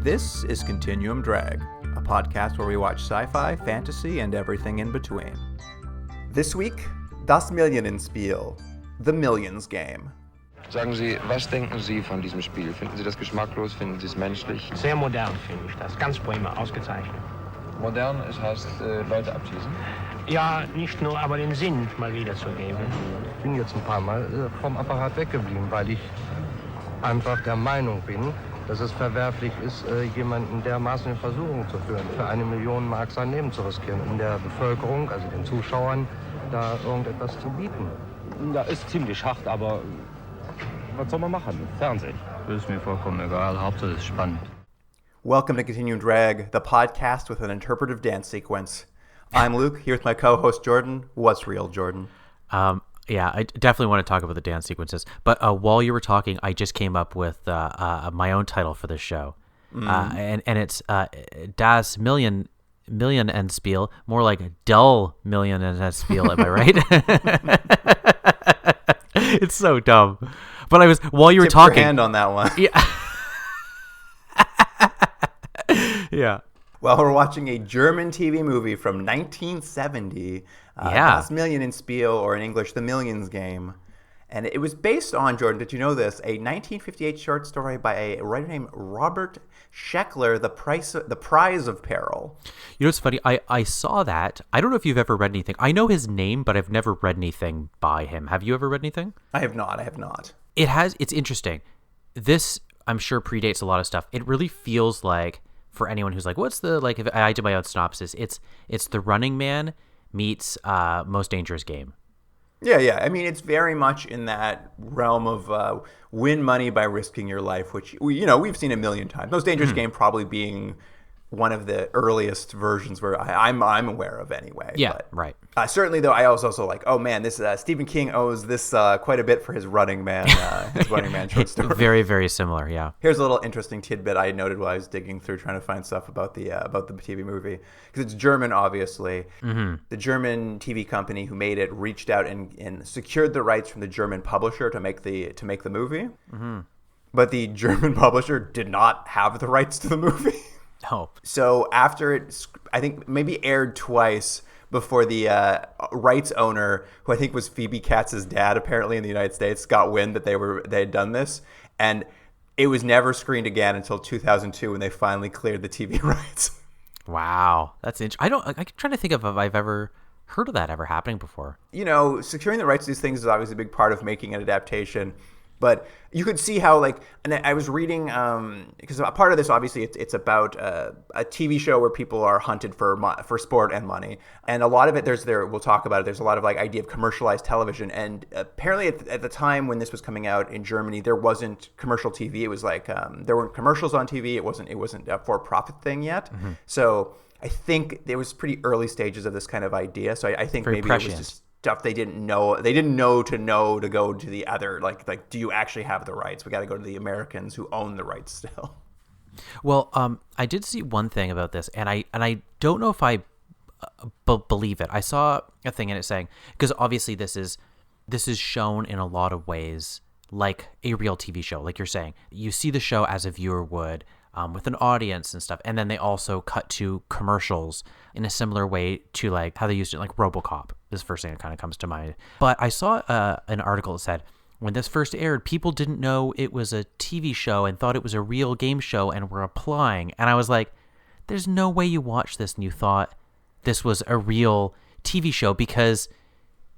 This is Continuum Drag, a podcast where we watch sci-fi, fantasy, and everything in between. This week, Das Millionenspiel, the Millions Game. Sagen Sie, was denken Sie von diesem Spiel? Finden Sie das geschmacklos? Finden Sie es menschlich? Sehr modern finde ich das, ganz prima, ausgezeichnet. Modern, es heißt Leute abschießen? Ja, nicht nur, aber den Sinn mal wiederzugeben. Ich bin jetzt ein paar Mal vom Apparat weggeblieben, weil ich einfach der Meinung bin, dass es verwerflich ist, jemanden dermaßen in Versuchung zu führen, für 1 Million Mark sein Leben zu riskieren, um der Bevölkerung, also den Zuschauern, da irgendetwas zu bieten. Ja, ist ziemlich hart, aber was soll man machen? Fernsehen. Das ist mir vollkommen egal, Hauptsache es ist spannend. Welcome to Continuum Drag, the podcast with an interpretive dance sequence. I'm Luke, here with my co-host Jordan. What's real, Jordan? Yeah, I definitely want to talk about the dance sequences. But while you were talking, I just came up with my own title for this show. And it's Das Millionenspiel, more like Dull Millionenspiel, am I right? It's so dumb. But while you were talking... your hand on that one. Yeah. Yeah. Well, we're watching a German TV movie from 1970, Das Millionenspiel, or in English, The Millions Game. And it was based on, Jordan, did you know this, a 1958 short story by a writer named Robert Scheckler, The Prize of Peril. You know what's funny? I saw that. I don't know if you've ever read anything. I know his name, but I've never read anything by him. Have you ever read anything? I have not. It's interesting. This, I'm sure, predates a lot of stuff. It really feels like, for anyone who's like, what's the, like, if I did my own synopsis, it's The Running Man meets Most Dangerous Game. Yeah. I mean, it's very much in that realm of win money by risking your life, which, we've seen a million times. Most Dangerous Game probably being one of the earliest versions where I'm aware of anyway. Yeah, but, right. Certainly, though, I was also like, oh man, this Stephen King owes this quite a bit for his Running Man, short story. Very, very similar. Yeah. Here's a little interesting tidbit I noted while I was digging through trying to find stuff about the TV movie, because it's German, obviously. Mm-hmm. The German TV company who made it reached out and secured the rights from the German publisher to make the movie, but the German publisher did not have the rights to the movie. Oh. So after it, I think maybe aired twice before the rights owner, who I think was Phoebe Katz's dad, apparently in the United States, got wind that they had done this, and it was never screened again until 2002 when they finally cleared the TV rights. Wow, that's interesting. I'm trying to think of if I've ever heard of that ever happening before. Securing the rights to these things is obviously a big part of making an adaptation. But you could see how, and I was reading, because a part of this, obviously, it's about a TV show where people are hunted for sport and money. And a lot of it, we'll talk about it, there's a lot of, idea of commercialized television. And apparently at the time when this was coming out in Germany, there wasn't commercial TV. It was there weren't commercials on TV. It wasn't a for-profit thing yet. Mm-hmm. So I think there was pretty early stages of this kind of idea. So I think very maybe prescient. It was just stuff they didn't know to go to the other, like do you actually have the rights? We got to go to the Americans who own the rights still. Well, I did see one thing about this, and I don't know if I believe it. I saw a thing in it saying, because obviously this is shown in a lot of ways like a real TV show, like you're saying. You see the show as a viewer would, with an audience and stuff, and then they also cut to commercials in a similar way to like how they used it, like RoboCop. This is the first thing that kind of comes to mind. But I saw an article that said when this first aired, people didn't know it was a TV show and thought it was a real game show and were applying. And I was like, there's no way you watched this and you thought this was a real TV show, because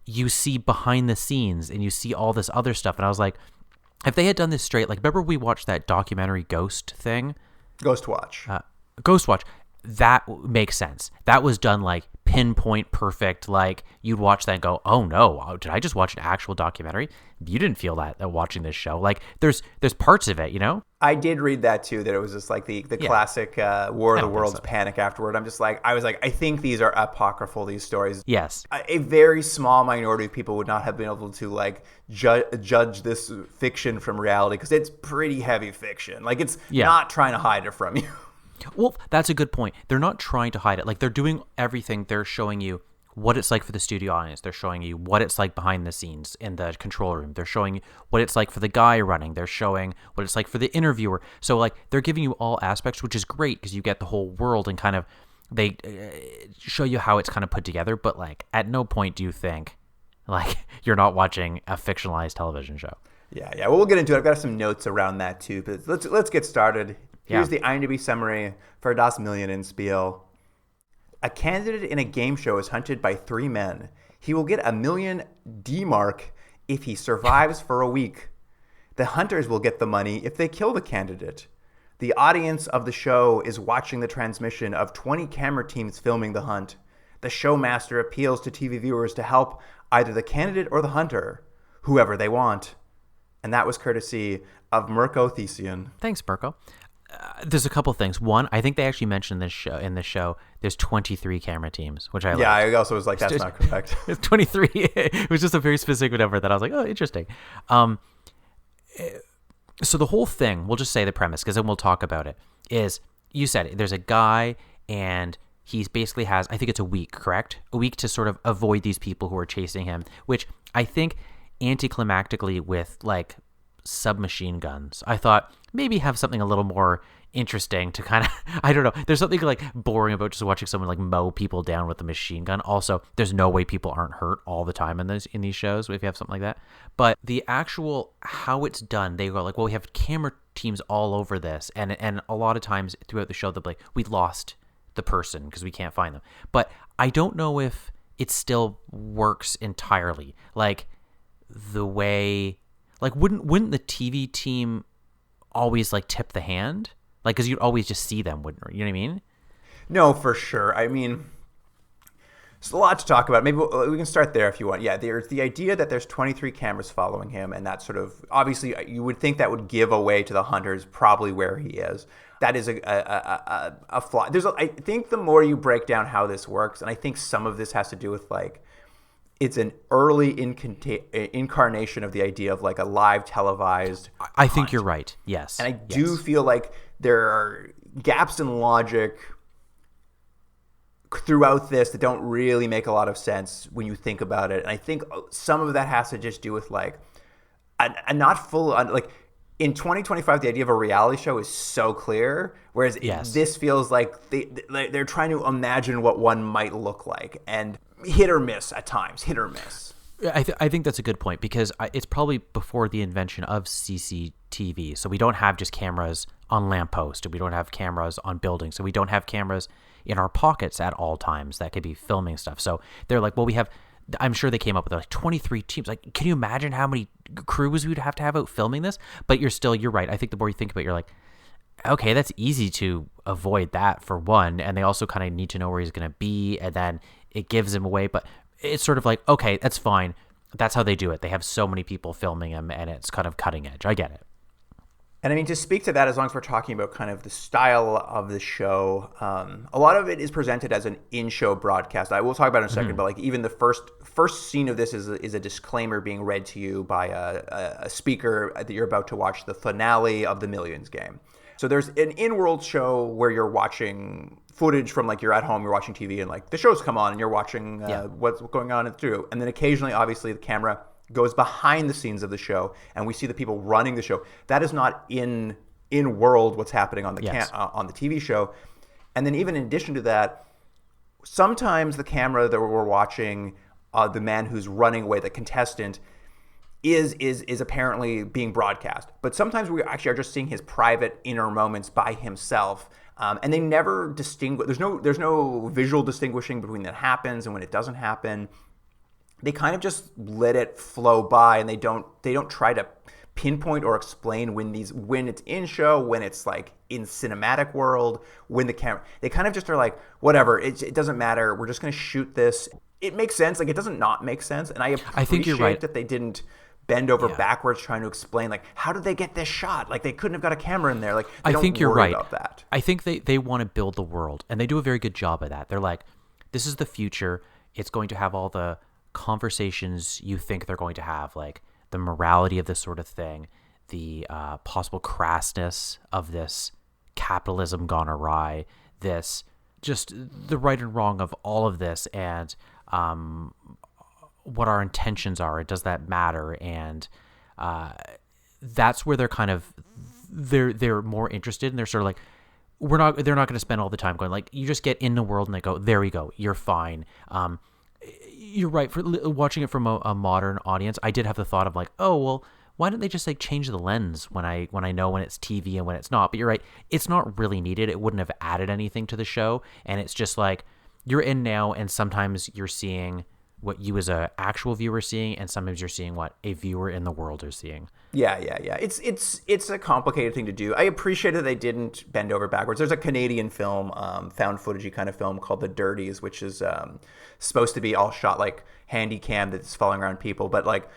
you see behind the scenes and you see all this other stuff. And I was like, if they had done this straight, like, remember we watched that documentary Ghost thing? Ghost Watch. That makes sense. That was done like pinpoint perfect. Like you'd watch that and go, oh no, did I just watch an actual documentary? You didn't feel that watching this show. Like there's parts of it, I did read that too, that it was just like the classic War of the Worlds panic afterward. I was like, I think these are apocryphal, these stories. Yes. A very small minority of people would not have been able to like judge this fiction from reality, because it's pretty heavy fiction. Like it's not trying to hide it from you. Well, that's a good point. They're not trying to hide it. Like, they're doing everything. They're showing you what it's like for the studio audience. They're showing you what it's like behind the scenes in the control room. They're showing you what it's like for the guy running. They're showing what it's like for the interviewer. So, like, they're giving you all aspects, which is great because you get the whole world and kind of they show you how it's kind of put together. But, like, at no point do you think, like, you're not watching a fictionalized television show. Yeah. Well, we'll get into it. I've got some notes around that too. But let's get started. Here's the IMDb summary for Das Millionenspiel. A candidate in a game show is hunted by 3 men. He will get a million D-mark if he survives for a week. The hunters will get the money if they kill the candidate. The audience of the show is watching the transmission of 20 camera teams filming the hunt. The showmaster appeals to TV viewers to help either the candidate or the hunter, whoever they want. And that was courtesy of Mirko Thesian. Thanks, Mirko. There's a couple things. One, I think they actually mentioned in this show, there's 23 camera teams, which I like. Yeah, I also was like, that's not correct. It's 23. It was just a very specific number that I was like, oh, interesting. So the whole thing, we'll just say the premise, because then we'll talk about it, is, you said it, there's a guy, and he basically has, I think it's a week, correct? A week to sort of avoid these people who are chasing him, which I think anticlimactically with, like, submachine guns, I thought maybe have something a little more interesting to kind of, I don't know, there's something like boring about just watching someone like mow people down with a machine gun. Also, there's no way people aren't hurt all the time in these shows if you have something like that. But the actual how it's done, they go like, well, we have camera teams all over this, and a lot of times throughout the show they'll be like, we lost the person because we can't find them. But I don't know if it still works entirely, like the way, like wouldn't the TV team always like tip the hand, like, because you'd always just see them, wouldn't you? Know what I mean? No, for sure. I mean, there's a lot to talk about. Maybe we can start there if you want. Yeah, there's the idea that there's 23 cameras following him, and that sort of, obviously you would think that would give away to the hunters probably where he is. That is a flaw. I think the more you break down how this works, and I think some of this has to do with, like, it's an early incarnation of the idea of like a live televised I think you're right. Yes. And I do feel like there are gaps in logic throughout this that don't really make a lot of sense when you think about it. And I think some of that has to just do with like a not full, like in 2025, the idea of a reality show is so clear, whereas this feels like they're trying to imagine what one might look like, and hit or miss at times, hit or miss. I think that's a good point, because it's probably before the invention of CCTV. So we don't have just cameras on lampposts, we don't have cameras on buildings, so we don't have cameras in our pockets at all times that could be filming stuff. So they're like, well, we have, I'm sure they came up with like 23 teams. Like, can you imagine how many crews we would have to have out filming this? But you're right. I think the more you think about it, you're like, okay, that's easy to avoid that for one. And they also kind of need to know where he's going to be, and then it gives him away. But it's sort of like, okay, that's fine. That's how they do it. They have so many people filming him, and it's kind of cutting edge. I get it. And I mean, to speak to that, as long as we're talking about kind of the style of the show, a lot of it is presented as an in-show broadcast. I will talk about it in a second, but like even the first scene of this is a disclaimer being read to you by a speaker that you're about to watch the finale of the Millions game. So there's an in-world show where you're watching footage from, like, you're at home, you're watching TV, and like the show's come on and you're watching what's going on through. And then occasionally, obviously, the camera goes behind the scenes of the show, and we see the people running the show. That is not in world what's happening on the on the TV show. And then even in addition to that, sometimes the camera that we're watching, the man who's running away, the contestant, is apparently being broadcast. But sometimes we actually are just seeing his private inner moments by himself. And they never distinguish. There's no visual distinguishing between that happens and when it doesn't happen. They kind of just let it flow by, and they don't try to pinpoint or explain when it's in show, when it's like in cinematic world, when the camera. They kind of just are like, whatever, it doesn't matter. We're just going to shoot this. It makes sense. Like, it doesn't not make sense, and I think you're right that they didn't bend over backwards trying to explain, like, how did they get this shot? Like, they couldn't have got a camera in there. Like, I think you're right about that. I think they want to build the world, and they do a very good job of that. They're like, this is the future. It's going to have all the conversations you think they're going to have, like the morality of this sort of thing, the possible crassness of this capitalism gone awry, this just the right and wrong of all of this, and what our intentions are. Does that matter? And that's where they're kind of they're more interested, and they're sort of like, they're not going to spend all the time going like, you just get in the world and they go, there we go, you're fine. You're right. For watching it from a modern audience, I did have the thought of like, oh well, why don't they just like change the lens when I know when it's TV and when it's not? But you're right, it's not really needed. It wouldn't have added anything to the show, and it's just like you're in now, and sometimes you're seeing what you as a actual viewer seeing, and sometimes you're seeing what a viewer in the world is seeing. Yeah. It's a complicated thing to do. I appreciate that they didn't bend over backwards. There's a Canadian film, found footagey kind of film called The Dirties, which is supposed to be all shot like handy cam that's following around people, but like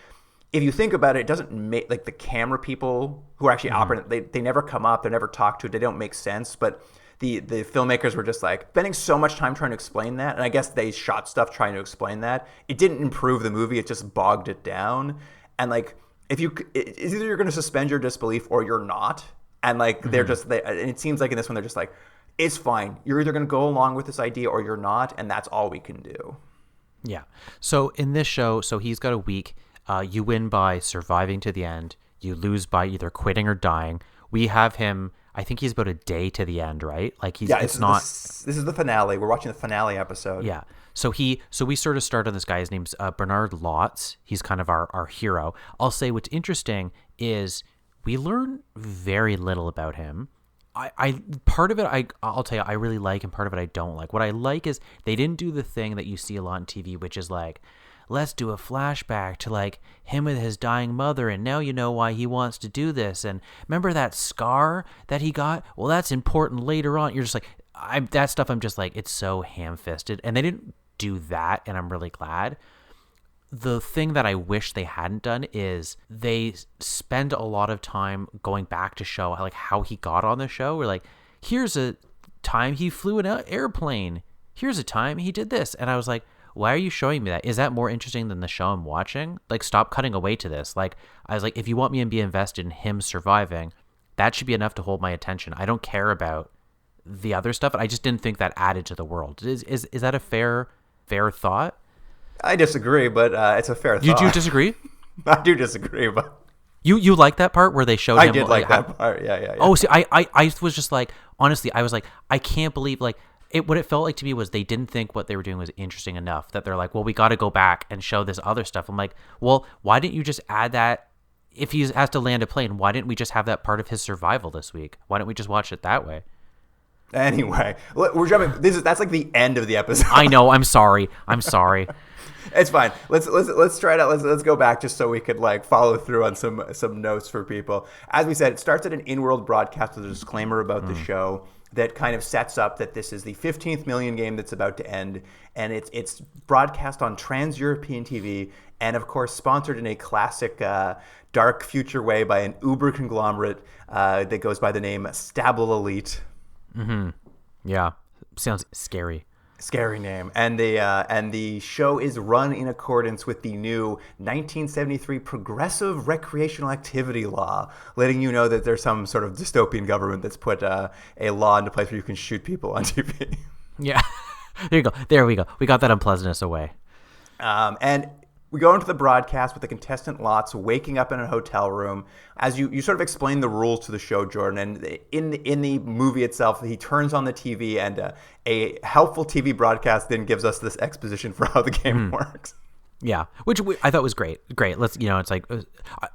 if you think about it, it doesn't make like the camera people who are actually operating. They never come up. They're never talked to. They don't make sense, but. The filmmakers were just like spending so much time trying to explain that, and I guess they shot stuff trying to explain that. It didn't improve the movie; it just bogged it down. And like, it's either you're going to suspend your disbelief or you're not. And like, and it seems like in this one they're just like, it's fine. You're either going to go along with this idea or you're not, and that's all we can do. Yeah. So in this show, he's got a week. You win by surviving to the end. You lose by either quitting or dying. We have him. I think he's about a day to the end, right? Like it's not. This is the finale. We're watching the finale episode. Yeah. So we sort of start on this guy. His name's Bernard Lotz. He's kind of our hero. I'll say what's interesting is we learn very little about him. I part of it I'll tell you I really like, and part of it I don't like. What I like is they didn't do the thing that you see a lot on TV, which is like, let's do a flashback to like him with his dying mother, and now you know why he wants to do this. And remember that scar that he got? Well, that's important later on. You're just like, that stuff. I'm just like, it's so ham-fisted, and they didn't do that, and I'm really glad. The thing that I wish they hadn't done is they spend a lot of time going back to show like how he got on the show. We're like, here's a time he flew an airplane. Here's a time he did this, and I was like, why are you showing me that? Is that more interesting than the show I'm watching? Like, stop cutting away to this. Like, I was like, if you want me to be invested in him surviving, that should be enough to hold my attention. I don't care about the other stuff. I just didn't think that added to the world. Is that a fair thought? I disagree, but it's a fair thought. You do disagree? I do disagree, but you like that part where they showed him? I did like that part. Yeah. Oh, see, I was just like, honestly, I was like, I can't believe like. What it felt like to me was they didn't think what they were doing was interesting enough that they're like, well, we got to go back and show this other stuff. I'm like, well, why didn't you just add that? If he has to land a plane, why didn't we just have that part of his survival this week? Why didn't we just watch it that way? Anyway, we're jumping. That's like the end of the episode. I know. I'm sorry. It's fine. Let's try it out. Let's go back just so we could like follow through on some notes for people. As we said, it starts at an in-world broadcast with a disclaimer about the show that kind of sets up that this is the 15th Million game that's about to end, and it's broadcast on Trans-European TV, and of course sponsored in a classic dark future way by an Uber conglomerate that goes by the name Stable Elite. Mm-hmm. Yeah, sounds scary. Scary name. And the show is run in accordance with the new 1973 Progressive Recreational Activity Law, letting you know that there's some sort of dystopian government that's put a law into place where you can shoot people on TV. Yeah. There you go. There we go. We got that unpleasantness away. And we go into the broadcast with the contestant Lotz waking up in a hotel room. As you sort of explain the rules to the show, Jordan, and in the movie itself, he turns on the TV, and a helpful TV broadcast then gives us this exposition for how the game works. Yeah, which I thought was great. Let's, it's like,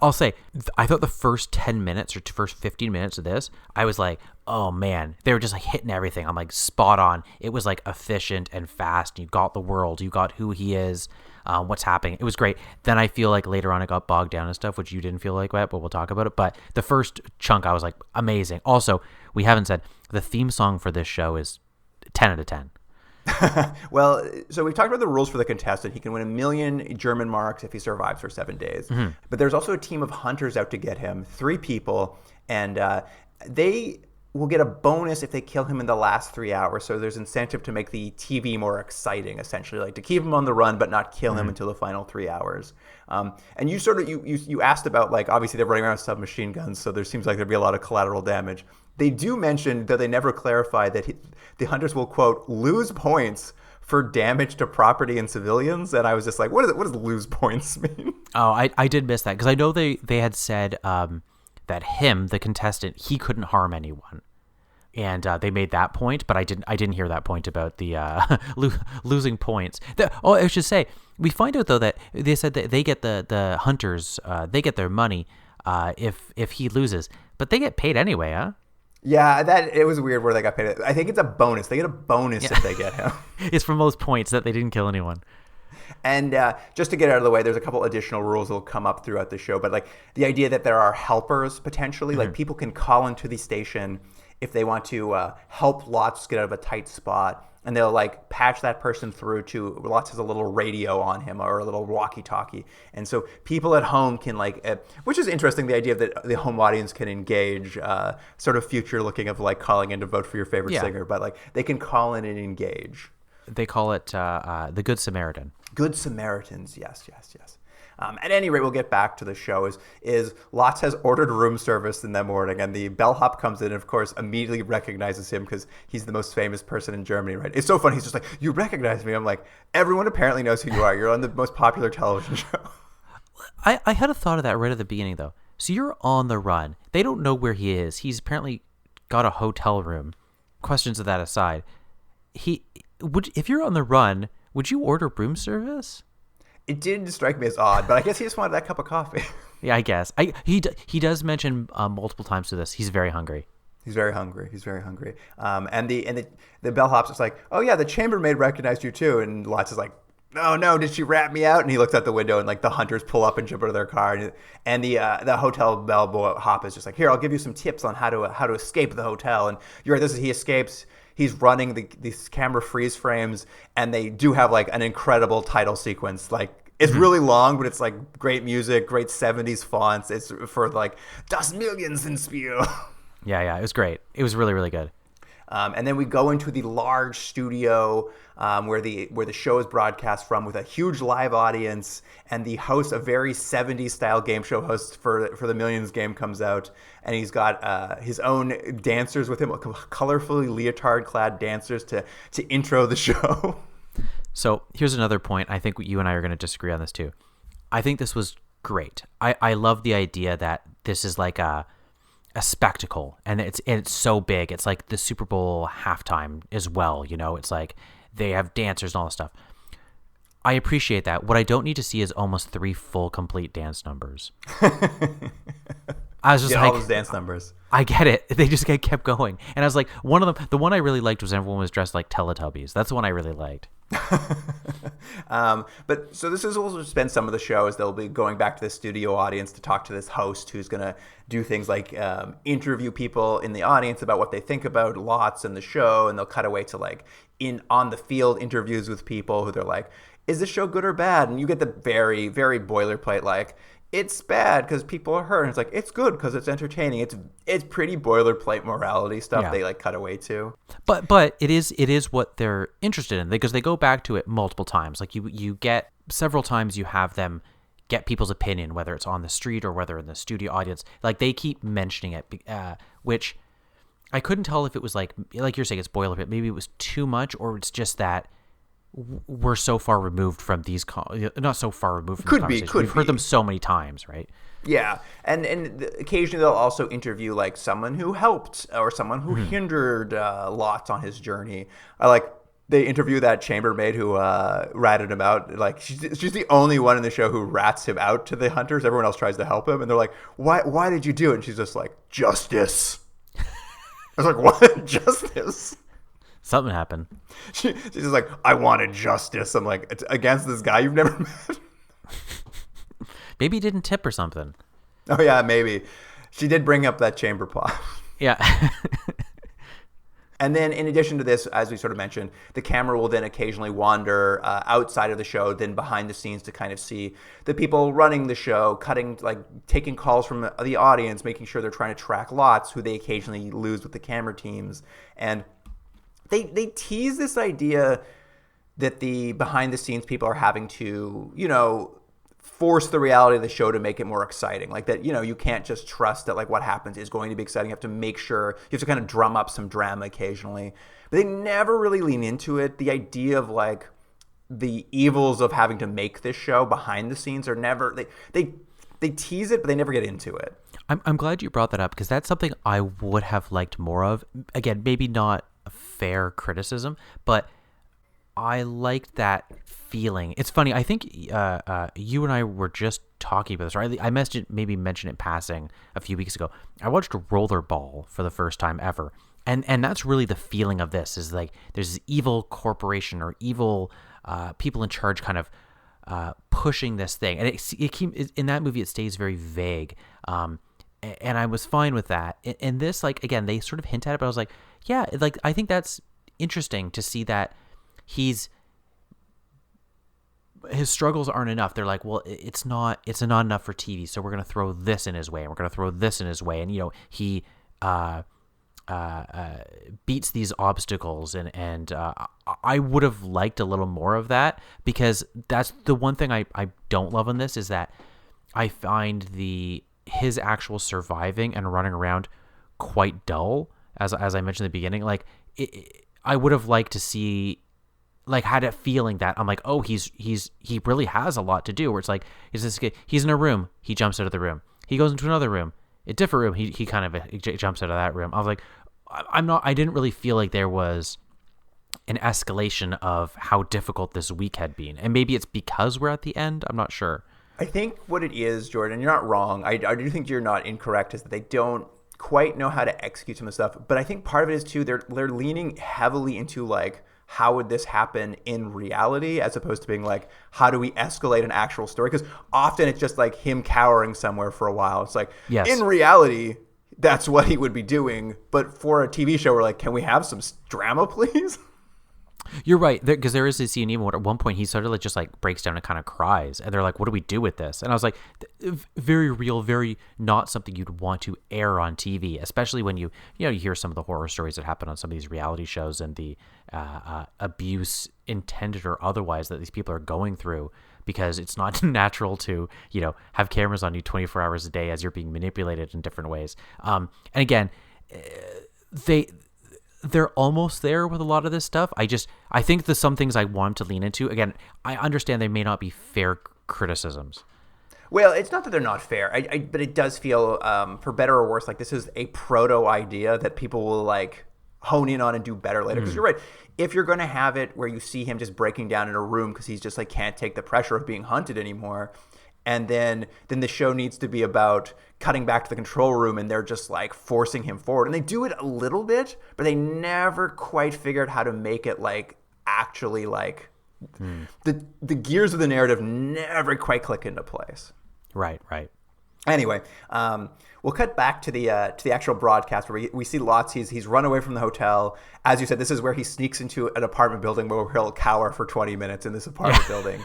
I'll say, I thought the first 10 minutes or first 15 minutes of this, I was like, oh man, they were just like hitting everything. I'm like, spot on. It was like efficient and fast. You got the world, you got who he is, what's happening. It was great. Then I feel like later on it got bogged down and stuff, which you didn't feel like that, but we'll talk about it. But the first chunk, I was like, amazing. Also, we haven't said the theme song for this show is 10 out of 10. Well, so we've talked about the rules for the contestant. He can win 1 million German marks if he survives for 7 days. Mm-hmm. But there's also a team of hunters out to get him, 3 people, and they will get a bonus if they kill him in the last 3 hours. So there's incentive to make the TV more exciting, essentially, like to keep him on the run but not kill him until the final 3 hours. And you sort of you asked about, like, obviously they're running around with submachine guns, so there seems like there'd be a lot of collateral damage. They do mention, though they never clarify, that the hunters will, quote, lose points for damage to property and civilians. And I was just like, what does lose points mean? Oh, I did miss that, because I know they had said that him, the contestant, he couldn't harm anyone, and they made that point, but I didn't hear that point about the losing points. I should say, we find out though that they said that they get the hunters, they get their money if he loses, but they get paid anyway, huh? Yeah, it was weird where they got paid. I think it's a bonus. They get a bonus if they get him. It's from those points that they didn't kill anyone. And just to get out of the way, there's a couple additional rules that will come up throughout the show. But like the idea that there are helpers potentially, like people can call into the station if they want to help Lots get out of a tight spot. And they'll like patch that person through to, Lots has a little radio on him or a little walkie-talkie. And so people at home can like, which is interesting, the idea that the home audience can engage, sort of future looking of like calling in to vote for your favorite singer. But like they can call in and engage. They call it the Good Samaritan. Good Samaritans, yes. At any rate, we'll get back to the show. Is Lots has ordered room service in the morning, and the bellhop comes in and, of course, immediately recognizes him because he's the most famous person in Germany, right? It's so funny. He's just like, you recognize me? I'm like, everyone apparently knows who you are. You're on the most popular television show. I had a thought of that right at the beginning, though. So you're on the run. They don't know where he is. He's apparently got a hotel room. Questions of that aside, if you're on the run, would you order room service? It did strike me as odd, but I guess he just wanted that cup of coffee. Yeah, I guess. He does mention multiple times to this. He's very hungry. He's very hungry. And the bellhop's just like, oh yeah, the chambermaid recognized you too. And Lots is like, oh no, did she rat me out? And he looks out the window, and like the hunters pull up and jump out of their car, and the hotel bellhop is just like, here, I'll give you some tips on how to escape the hotel. And you're right, he escapes. He's running these camera freeze frames, and they do have like an incredible title sequence. Like it's really long, but it's like great music, great 70s fonts. It's for like Das Millionenspiel. Yeah, it was great. It was really, really good. And then we go into the large studio where the show is broadcast from, with a huge live audience, and the host, a very 70s style game show host for the Millions game, comes out, and he's got his own dancers with him, colorfully leotard clad dancers to intro the show. So here's another point. I think you and I are going to disagree on this too. I think this was great. I love the idea that this is like a spectacle, and it's so big. It's like the Super Bowl halftime as well. You know, it's like they have dancers and all this stuff. I appreciate that. What I don't need to see is almost 3 full complete dance numbers. I was just like, all those dance numbers. I get it. They just kept going, and I was like, the one I really liked was everyone was dressed like Teletubbies. That's the one I really liked. But so this is also spend some of the show as they'll be going back to the studio audience to talk to this host who's going to do things like interview people in the audience about what they think about Lots and the show, and they'll cut away to like on the field interviews with people who they're like, is this show good or bad? And you get the very, very boilerplate like, it's bad because people are hurt. And it's like, it's good because it's entertaining. It's pretty boilerplate morality stuff. They like cut away to. But it is what they're interested in, because they go back to it multiple times. Like you get several times, you have them get people's opinion, whether it's on the street or whether in the studio audience. Like they keep mentioning it, which I couldn't tell if it was like you're saying, it's boilerplate. Maybe it was too much, or it's just that we're so far removed from these not so far removed from conversations. We've heard them so many times, right? Yeah, and occasionally they'll also interview like someone who helped or someone who hindered Lots on his journey. They interview that chambermaid who ratted him out. Like she's the only one in the show who rats him out to the hunters. Everyone else tries to help him, and they're like, "Why did you do it?" And she's just like, "Justice." I was like, "What? Justice?" Something happened. She's just like, I wanted justice. I'm like, it's against this guy you've never met. Maybe he didn't tip or something. Oh yeah, maybe. She did bring up that chamber pot. Yeah. And then in addition to this, as we sort of mentioned, the camera will then occasionally wander outside of the show, then behind the scenes to kind of see the people running the show, taking calls from the audience, making sure they're trying to track lots, who they occasionally lose with the camera teams. And they tease this idea that the behind the scenes people are having to, force the reality of the show to make it more exciting. Like that, you can't just trust that like what happens is going to be exciting. You have to make sure, you have to kind of drum up some drama occasionally. But they never really lean into it. The idea of like the evils of having to make this show behind the scenes are never, they tease it, but they never get into it. I'm glad you brought that up because that's something I would have liked more of. Again, maybe not a fair criticism, but I liked that feeling. It's funny. I think you and I were just talking about this. Or I mentioned it in passing a few weeks ago. I watched Rollerball for the first time ever, and that's really the feeling of this. Is like there's this evil corporation or evil people in charge, kind of pushing this thing, and in that movie it stays very vague. And I was fine with that. And this, like again, they sort of hint at it, but I was like, yeah, like I think that's interesting to see that. His struggles aren't enough. They're like, well, it's not enough for TV, so we're going to throw this in his way, and we're going to throw this in his way. And, he beats these obstacles, and I would have liked a little more of that, because that's the one thing I don't love in this, is that I find his actual surviving and running around quite dull, as I mentioned in the beginning. Like, I would have liked to see, like, had a feeling that I'm like, oh, he really has a lot to do, where it's like, he's in a room, he jumps out of the room, he goes into another room, a different room, he kind of jumps out of that room. I was like, I didn't really feel like there was an escalation of how difficult this week had been. And maybe it's because we're at the end, I'm not sure. I think what it is, Jordan, you're not wrong. I do think you're not incorrect, is that they don't quite know how to execute some of the stuff. But I think part of it is too, they're leaning heavily into like, how would this happen in reality, as opposed to being like, how do we escalate an actual story? Because often it's just like him cowering somewhere for a while. It's like, yes, in reality, that's what he would be doing. But for a TV show, we're like, can we have some drama, please? You're right, because there is a scene even at one point he sort of just like breaks down and kind of cries, and they're like, what do we do with this? And I was like, very real, very not something you'd want to air on TV, especially when you hear some of the horror stories that happen on some of these reality shows, and the abuse, intended or otherwise, that these people are going through, because it's not natural to have cameras on you 24 hours a day as you're being manipulated in different ways. And again, they're almost there with a lot of this stuff. I think there's some things I want to lean into. Again, I understand they may not be fair criticisms. Well, it's not that they're not fair, but it does feel, for better or worse, like this is a proto idea that people will like hone in on and do better later. Because you're right. If you're going to have it where you see him just breaking down in a room because he's just like can't take the pressure of being hunted anymore, and then the show needs to be about cutting back to the control room, and they're just like forcing him forward. And they do it a little bit, but they never quite figured how to make it like actually like the gears of the narrative never quite click into place. Right. Anyway, we'll cut back to the actual broadcast where we see Lotz. He's run away from the hotel. As you said, this is where he sneaks into an apartment building where he'll cower for 20 minutes in this apartment building.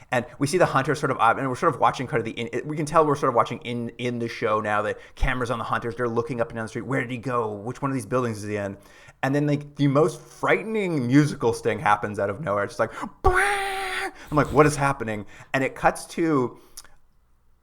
And we see the hunters sort of, and we're sort of watching kind of we can tell we're sort of watching in the show now. The cameras on the hunters, they're looking up and down the street. Where did he go? Which one of these buildings is he in? And then like the most frightening musical sting happens out of nowhere. It's just like, I'm like, what is happening? And it cuts to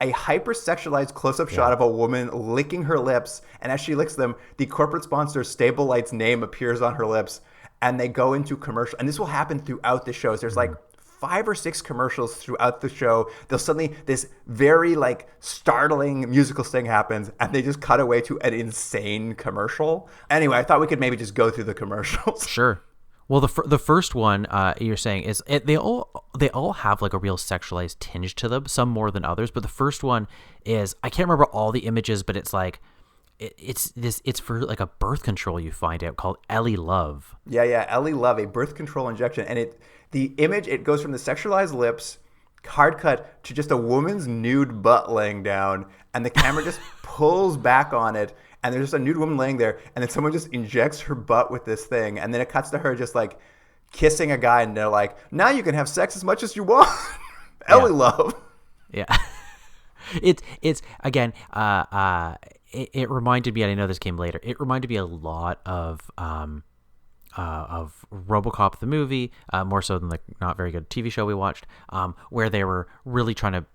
a hyper-sexualized close-up shot of a woman licking her lips, and as she licks them, the corporate sponsor Stable Light's name appears on her lips, and they go into commercial. And this will happen throughout the shows. There's like 5 or 6 commercials throughout the show. They'll suddenly, this very like startling musical sting happens, and they just cut away to an insane commercial. Anyway, I thought we could maybe just go through the commercials. Sure. Well, the first one you're saying is they all have like a real sexualized tinge to them, some more than others. But the first one is, I can't remember all the images, but it's like it's for like a birth control, you find out, called Ellie Love. Yeah, Ellie Love, a birth control injection, and the image goes from the sexualized lips, hard cut, to just a woman's nude butt laying down, and the camera just pulls back on it. and there's just a nude woman laying there, and then someone just injects her butt with this thing, and then it cuts to her just like kissing a guy, and they're like, now you can have sex as much as you want. Ellie love. Yeah. It's again, it reminded me, and I know this came later, it reminded me a lot of RoboCop the movie, more so than the not very good TV show we watched, where they were really trying to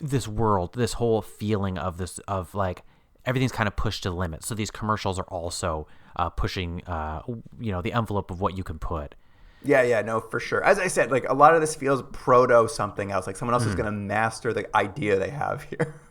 this whole feeling of this, of like everything's kind of pushed to the limit. So these commercials are also pushing the envelope of what you can put. Yeah, no, for sure. As I said, like a lot of this feels proto something else. Like someone else is going to master the idea they have here.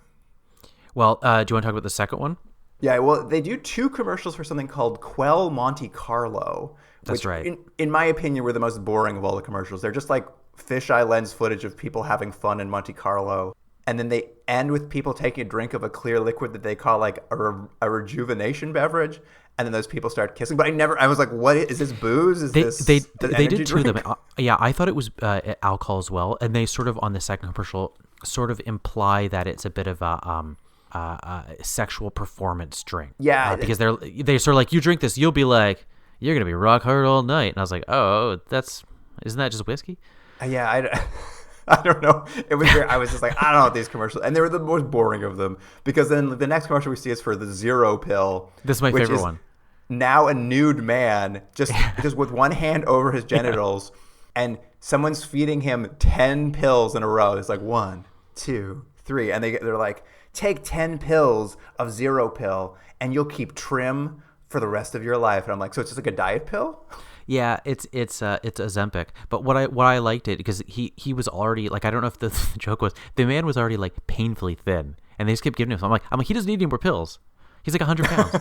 Well, do you want to talk about the second one? Yeah, well, they do 2 commercials for something called Quell Monte Carlo. That's which, right. In my opinion, were the most boring of all the commercials. They're just like fisheye lens footage of people having fun in Monte Carlo. And then they end with people taking a drink of a clear liquid that they call like a rejuvenation beverage. And then those people start kissing. But I was like, what is this booze? Is this they did 2 of drink? them. Yeah, I thought it was alcohol as well. And they sort of, on the second commercial, sort of imply that it's a bit of a sexual performance drink. Yeah. Because they're sort of like, you drink this, you'll be like, you're going to be rock hard all night. And I was like, oh, isn't that just whiskey? Yeah, I don't know. It was weird. I was just like, I don't know what these commercials, and they were the most boring of them, because then the next commercial we see is for the Zero pill. This is my favorite one. Now a nude man just with one hand over his genitals, and someone's feeding him 10 pills in a row. It's like 1, 2, 3, and they're like, take 10 pills of Zero pill, and you'll keep trim for the rest of your life. And I'm like, so it's just like a diet pill? Yeah, it's Ozempic. But what I liked it because he was already like, I don't know if the joke was the man was already like painfully thin, and they just kept giving him. I'm like he doesn't need any more pills. He's like 100 pounds.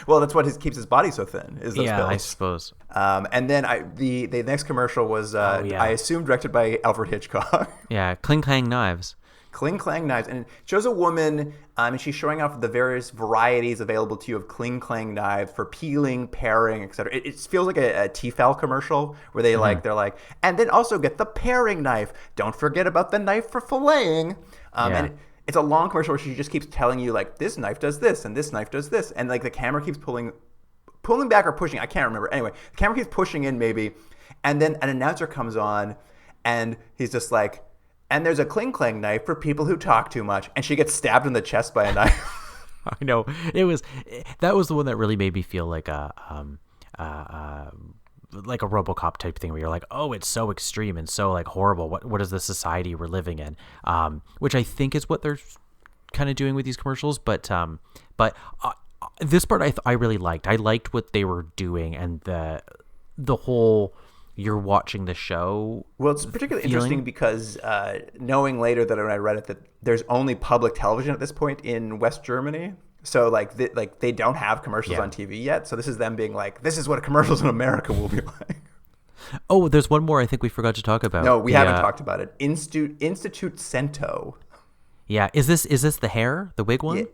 Well, that's what keeps his body so thin. Is those pills. I suppose. And then the next commercial was I assume directed by Alfred Hitchcock. Yeah, Cling Clang Knives. Cling Clang Knives, and it shows a woman, and she's showing off the various varieties available to you of Cling Clang knives for peeling, paring, etc. It feels like a Tefal commercial where they're like, and then also get the paring knife. Don't forget about the knife for filleting. And it's a long commercial where she just keeps telling you like, this knife does this and this knife does this, and like the camera keeps pulling back or pushing. I can't remember. Anyway, the camera keeps pushing in maybe, and then an announcer comes on, and he's just like, and there's a Cling Clang knife for people who talk too much. And she gets stabbed in the chest by a knife. I know. That was the one that really made me feel like a RoboCop type thing where you're like, oh, it's so extreme and so like horrible. What is the society we're living in? Which I think is what they're kind of doing with these commercials. But this part I really liked. I liked what they were doing, and the whole, you're watching the show. Well, it's particularly interesting because knowing later that when I read it that there's only public television at this point in West Germany, so they don't have commercials on TV yet. So this is them being like, this is what commercials in America will be like. Oh, there's one more I think we forgot to talk about. No, we haven't talked about it. Institute Cento. Yeah, is this the hair, the wig one? Yeah.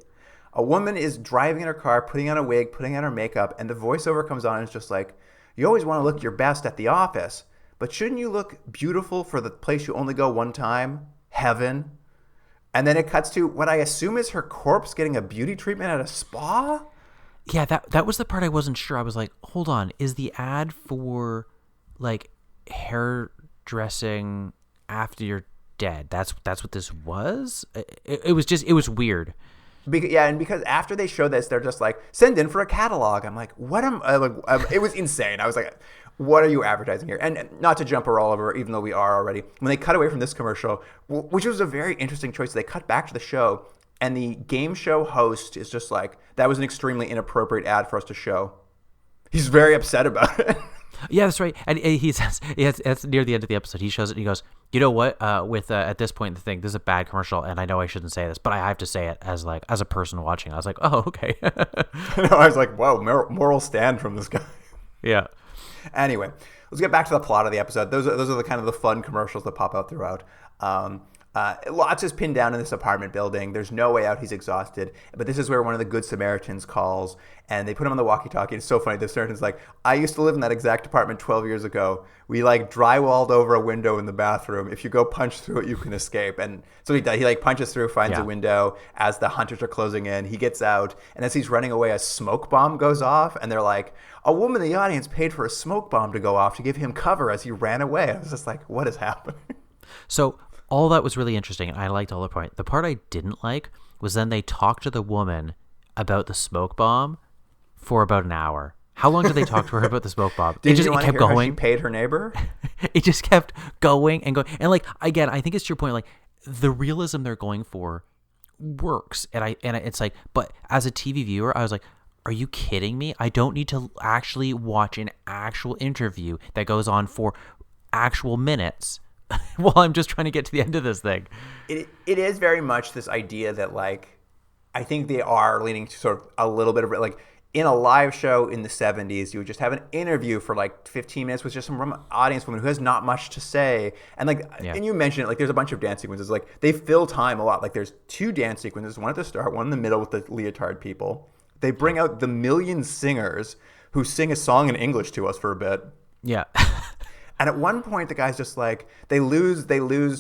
A woman is driving in her car, putting on a wig, putting on her makeup, and the voiceover comes on and it's just like, you always want to look your best at the office, but shouldn't you look beautiful for the place you only go one time? Heaven. And then it cuts to what I assume is her corpse getting a beauty treatment at a spa? Yeah, that was the part I wasn't sure. I was like, hold on, is the ad for like hairdressing after you're dead? That's what this was? It was weird. And because after they show this, they're just like, send in for a catalog. I'm like, what am I like? It was insane. I was like, what are you advertising here? And not to jump her all over, even though we are already. When they cut away from this commercial, which was a very interesting choice, they cut back to the show, and the game show host is just like, that was an extremely inappropriate ad for us to show. He's very upset about it. Yeah, that's right. And he says, it's near the end of the episode, he shows it and he goes, you know what, at this point in the thing, this is a bad commercial and I know I shouldn't say this, but I have to say it as a person watching. I was like, oh, okay. I was like, whoa, moral stand from this guy. Yeah. Anyway, let's get back to the plot of the episode. Those are the kind of the fun commercials that pop out throughout. Lots is pinned down in this apartment building. There's no way out. He's exhausted. But this is where one of the Good Samaritans calls, and they put him on the walkie-talkie. It's so funny. The Samaritan's like, I used to live in that exact apartment 12 years ago. We like drywalled over a window in the bathroom. If you go punch through it, you can escape. And so he does. He like punches through, finds a window. As the hunters are closing in, he gets out. And as he's running away, a smoke bomb goes off. And they're like, a woman in the audience paid for a smoke bomb to go off to give him cover as he ran away. I was just like, what is happening? So all that was really interesting. I liked all the part. The part I didn't like was then they talked to the woman about the smoke bomb for about an hour. How long did they talk to her about the smoke bomb? It kept going. How she paid her neighbor? It just kept going and going. And like, again, I think it's your point. Like, the realism they're going for works. And it's like, but as a TV viewer, I was like, are you kidding me? I don't need to actually watch an actual interview that goes on for actual minutes while I'm just trying to get to the end of this thing. It is very much this idea that, like, I think they are leaning to sort of a little bit of, like, in a live show in the 70s, you would just have an interview for like 15 minutes with just some audience woman who has not much to say. And like, and you mentioned it, like there's a bunch of dance sequences. Like they fill time a lot. Like there's 2 dance sequences, one at the start, one in the middle with the leotard people. They bring out the million singers who sing a song in English to us for a bit. Yeah. And at one point, the guy's just like, they lose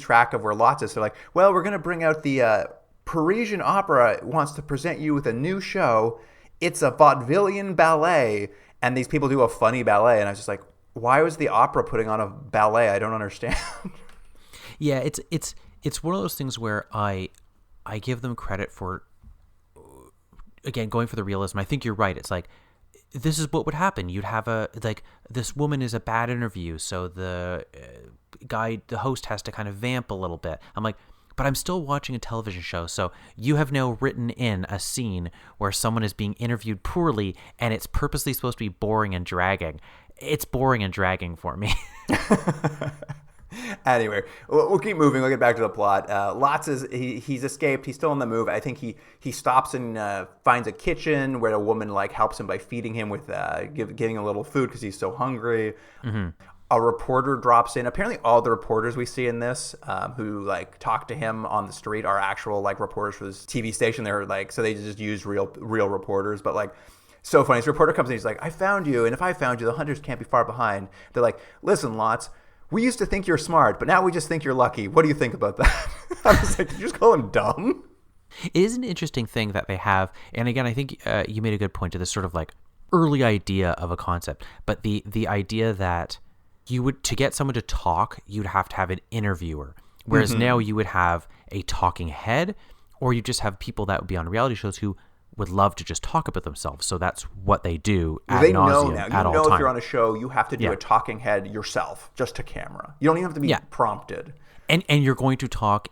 track of where Lotz is. They're like, well, we're going to bring out the Parisian Opera wants to present you with a new show. It's a vaudevillian ballet. And these people do a funny ballet. And I was just like, why was the opera putting on a ballet? I don't understand. Yeah, it's one of those things where I give them credit for, again, going for the realism. I think you're right. It's like, this is what would happen. You'd have this woman is a bad interview, so the host has to kind of vamp a little bit. I'm like, but I'm still watching a television show, so you have now written in a scene where someone is being interviewed poorly, and it's purposely supposed to be boring and dragging. It's boring and dragging for me. Anyway, we'll keep moving. We'll get back to the plot. Lotz he's escaped. He's still on the move. I think he stops and finds a kitchen where a woman like helps him by feeding him with giving a little food because he's so hungry. Mm-hmm. A reporter drops in. Apparently, all the reporters we see in this who like talk to him on the street are actual like reporters for this TV station. They're like, so they just use real reporters, but like. So funny. This reporter comes in. He's like, I found you, and if I found you, the hunters can't be far behind. They're like, listen, Lotz. We used to think you're smart, but now we just think you're lucky. What do you think about that? I was like, did you just call him dumb? It is an interesting thing that they have. And again, I think you made a good point to this sort of like early idea of a concept. But the idea that to get someone to talk, you'd have to have an interviewer. Whereas now you would have a talking head, or you just have people that would be on reality shows who would love to just talk about themselves. So that's what they do ad they know nauseum now. at all You know time. if you're on a show, you have to do a talking head yourself, just to camera. You don't even have to be prompted. And you're going to talk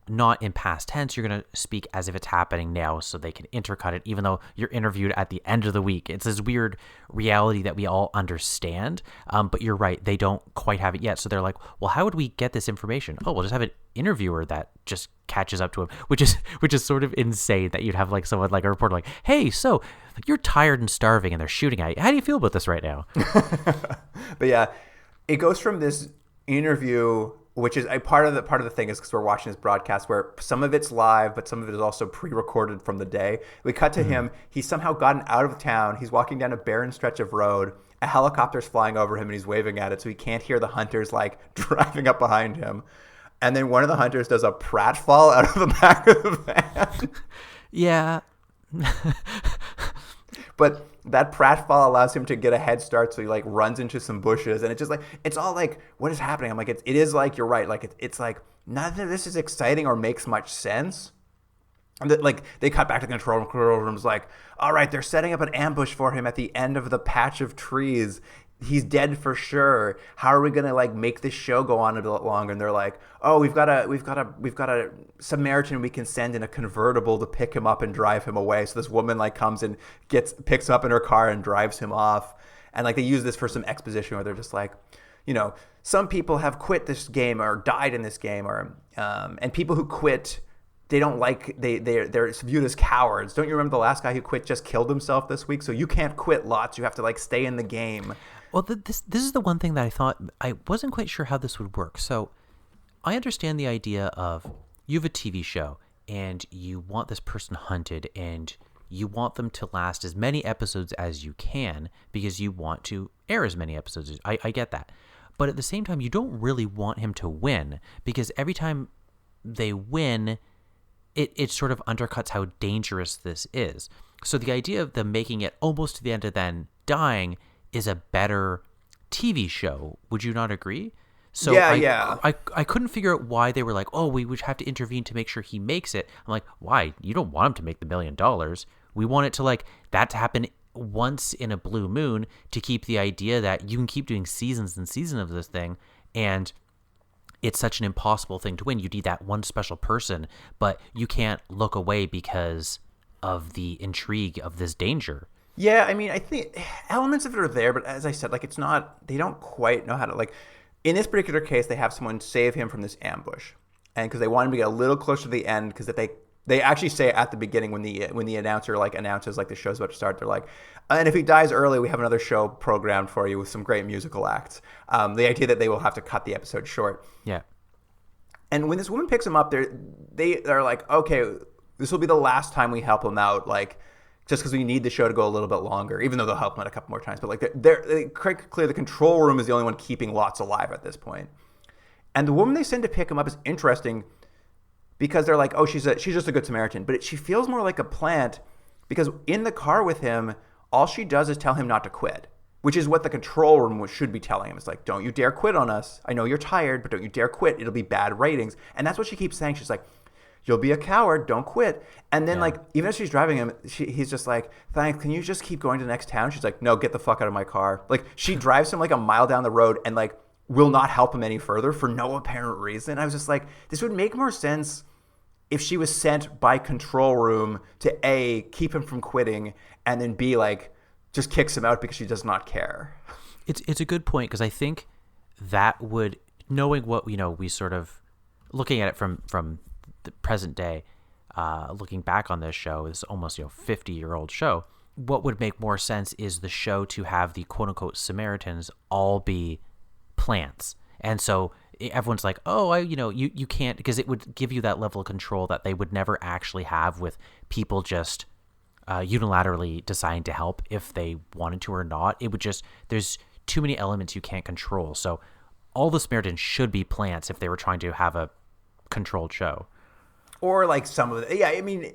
not in past tense. You're going to speak as if it's happening now so they can intercut it, even though you're interviewed at the end of the week. It's this weird reality that we all understand. But you're right. They don't quite have it yet. So they're like, well, how would we get this information? Oh, we'll just have an interviewer that just catches up to him, which is sort of insane that you'd have like someone like a reporter like, hey, so you're tired and starving and they're shooting at you. How do you feel about this right now? But yeah, it goes from this interview, which is a part of the thing is because we're watching this broadcast where some of it's live, but some of it is also pre-recorded from the day. We cut to him. He's somehow gotten out of town. He's walking down a barren stretch of road. A helicopter's flying over him and he's waving at it, so he can't hear the hunters like driving up behind him. And then one of the hunters does a pratfall out of the back of the van. Yeah. But that pratfall allows him to get a head start, so he like runs into some bushes, and it's just like it's all like, what is happening? I'm like, it is like, you're right, like it's like none of this is exciting or makes much sense. And like they cut back to the control room's like, all right, they're setting up an ambush for him at the end of the patch of trees. He's dead for sure. How are we gonna like make this show go on a bit longer? And they're like, oh, we've got a Samaritan we can send in a convertible to pick him up and drive him away. So this woman like comes and picks him up in her car and drives him off. And like they use this for some exposition where they're just like, you know, some people have quit this game or died in this game, or and people who quit, they don't like they're viewed as cowards. Don't you remember the last guy who quit just killed himself this week? So you can't quit, Lotz. You have to like stay in the game. Well, this is the one thing that I thought I wasn't quite sure how this would work. So I understand the idea of you have a TV show and you want this person hunted and you want them to last as many episodes as you can because you want to air as many episodes. I get that. But at the same time, you don't really want him to win because every time they win, it sort of undercuts how dangerous this is. So the idea of them making it almost to the end and then dying is a better TV show. Would you not agree? So I couldn't figure out why they were like, oh, we would have to intervene to make sure he makes it. I'm like, why? You don't want him to make the $1 million. We want it to like that to happen once in a blue moon to keep the idea that you can keep doing seasons and seasons of this thing. And it's such an impossible thing to win. You need that one special person, but you can't look away because of the intrigue of this danger. Yeah, I mean, I think elements of it are there, but as I said, like it's not, they don't quite know how to, like, in this particular case, they have someone save him from this ambush. And because they want him to get a little closer to the end, because if they actually say at the beginning when the announcer like announces like the show's about to start, they're like, and if he dies early, we have another show programmed for you with some great musical acts. The idea that they will have to cut the episode short. Yeah. And when this woman picks him up, they're like, okay, this will be the last time we help him out, like, just because we need the show to go a little bit longer, even though they'll help him out a couple more times. But like, they're clear the control room is the only one keeping Lots alive at this point. And the woman they send to pick him up is interesting because they're like, oh, she's just a good Samaritan. But she feels more like a plant because in the car with him, all she does is tell him not to quit, which is what the control room should be telling him. It's like, don't you dare quit on us. I know you're tired, but don't you dare quit. It'll be bad ratings. And that's what she keeps saying. She's like, you'll be a coward. Don't quit. And then, like, even as she's driving him, he's just like, thanks. Can you just keep going to the next town? She's like, no, get the fuck out of my car. Like, she drives him like a mile down the road and, like, will not help him any further for no apparent reason. I was just like, this would make more sense if she was sent by control room to A, keep him from quitting, and then B, like, just kicks him out because she does not care. It's a good point because I think that would, knowing what, we sort of, looking at it from the present day, looking back on this show, this almost 50-year-old show, what would make more sense is the show to have the quote-unquote Samaritans all be plants. And so everyone's like, oh, you can't, because it would give you that level of control that they would never actually have with people just unilaterally deciding to help if they wanted to or not. It would just, there's too many elements you can't control. So all the Samaritans should be plants if they were trying to have a controlled show. Or like some of it. Yeah, I mean,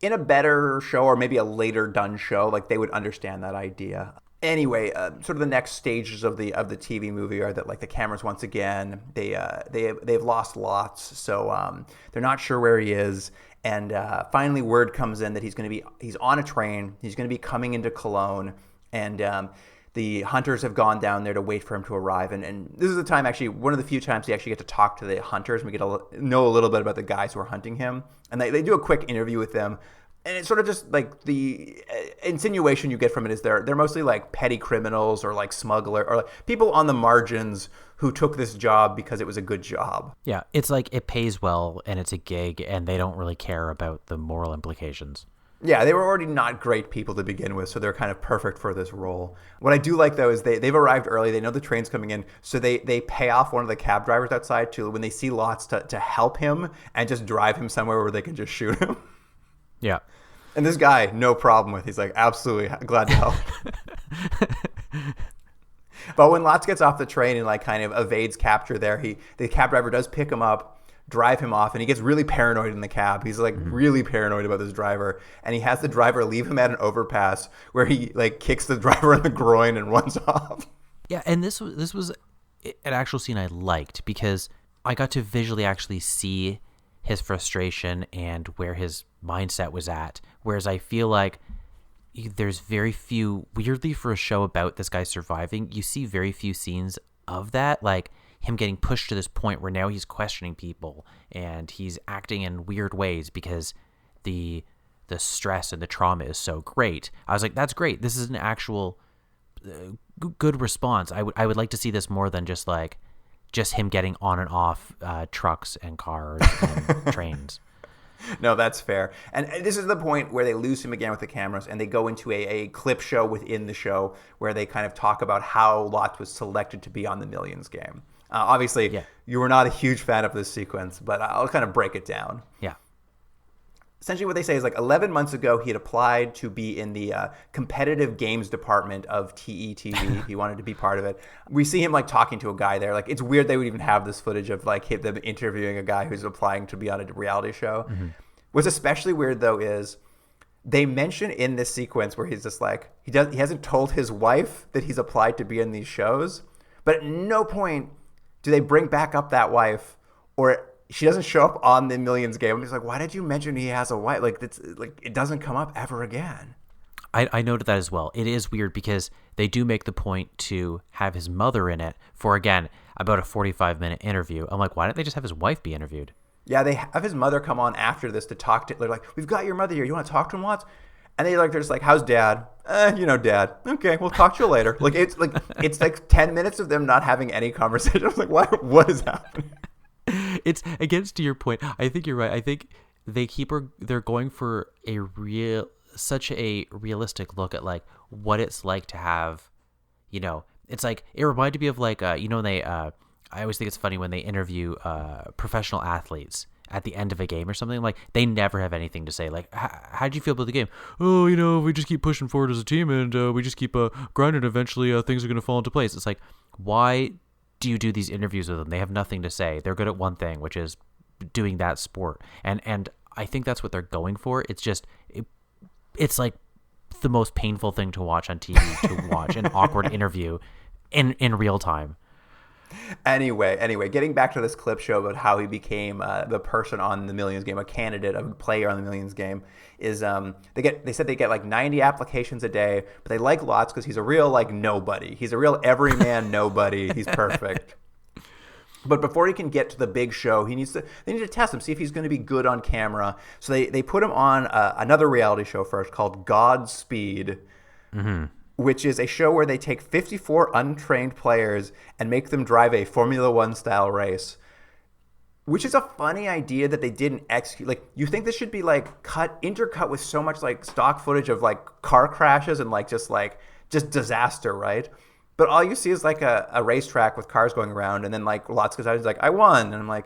in a better show or maybe a later done show, like they would understand that idea. Anyway, sort of the next stages of the TV movie are that like the cameras once again they've lost Lots, so they're not sure where he is, and finally word comes in that he's on a train, he's going to be coming into Cologne, and the hunters have gone down there to wait for him to arrive, and this is the time, actually one of the few times we actually get to talk to the hunters, and we get to know a little bit about the guys who are hunting him, and they do a quick interview with them. And it's sort of just like the insinuation you get from it is they're mostly like petty criminals or like smuggler or like people on the margins who took this job because it was a good job. Yeah, it's like it pays well and it's a gig and they don't really care about the moral implications. Yeah, they were already not great people to begin with, so they're kind of perfect for this role. What I do like, though, is they've arrived early. They know the train's coming in, so they pay off one of the cab drivers outside to, when they see Lots, to help him and just drive him somewhere where they can just shoot him. Yeah. And this guy, no problem with. He's like, absolutely glad to help. But when Lots gets off the train and like kind of evades capture there, the cab driver does pick him up, drive him off, and he gets really paranoid in the cab. He's like really paranoid about this driver. And he has the driver leave him at an overpass where he like kicks the driver in the groin and runs off. Yeah, and this was an actual scene I liked because I got to visually actually see his frustration and where his mindset was at. Whereas I feel like there's very few, weirdly for a show about this guy surviving, you see very few scenes of that, like him getting pushed to this point where now he's questioning people and he's acting in weird ways because the stress and the trauma is so great. I was like, that's great. This is an actual good response. I would like to see this more than just him getting on and off trucks and cars and trains. No, that's fair. And this is the point where they lose him again with the cameras, and they go into a clip show within the show where they kind of talk about how Lotz was selected to be on the Millions game. Obviously, you were not a huge fan of this sequence, but I'll kind of break it down. Yeah. Essentially what they say is 11 months ago, he had applied to be in the competitive games department of TETV. He wanted to be part of it. We see him talking to a guy there. It's weird they would even have this footage of them interviewing a guy who's applying to be on a reality show. Mm-hmm. What's especially weird though is they mention in this sequence where he's just he hasn't told his wife that he's applied to be in these shows, but at no point do they bring back up that wife, or she doesn't show up on the Millions game. I'm just why did you mention he has a wife? It doesn't come up ever again. I noted that as well. It is weird because they do make the point to have his mother in it for, again, about a 45-minute interview. I'm why don't they just have his wife be interviewed? Yeah, they have his mother come on after this to talk to. They're we've got your mother here. You want to talk to him, Watts? And they're just how's dad? Dad. Okay, we'll talk to you later. It's 10 minutes of them not having any conversation. I was what is happening? It's against to your point. I think you're right. I think they're going for such a realistic look at what it's like to have, it's it reminded me of they I always think it's funny when they interview professional athletes at the end of a game or something. They never have anything to say. How do you feel about the game? Oh, we just keep pushing forward as a team and we just keep grinding. Eventually things are going to fall into place. It's why do you do these interviews with them? They have nothing to say. They're good at one thing, which is doing that sport. And I think that's what they're going for. It's just, it's the most painful thing to watch on TV, to watch an awkward interview in real time. Anyway, getting back to this clip show about how he became the person on the Millions game, a candidate, a player on the Millions game, is they said they get 90 applications a day, but they like Lotz because he's a real nobody. He's a real everyman nobody. He's perfect. But before he can get to the big show, they need to test him, see if he's going to be good on camera. So they put him on another reality show first called Godspeed. Mm-hmm. Which is a show where they take 54 untrained players and make them drive a Formula One style race, which is a funny idea that they didn't execute. You think this should be intercut with so much stock footage of car crashes and just disaster, right? But all you see is a racetrack with cars going around, and then Lotz goes out and he's I won, and I'm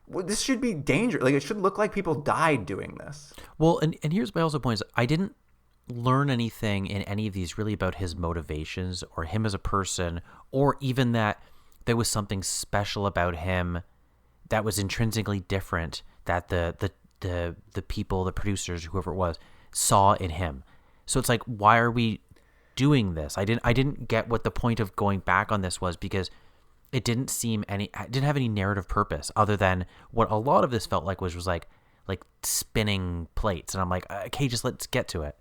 well, this should be dangerous. It should look like people died doing this. Well, and here's my also point is I didn't learn anything in any of these really about his motivations or him as a person, or even that there was something special about him that was intrinsically different that the people, the producers, whoever it was, saw in him. So it's why are we doing this? I didn't get what the point of going back on this was, because it didn't have any narrative purpose other than what a lot of this felt was like spinning plates, and I'm okay, just let's get to it.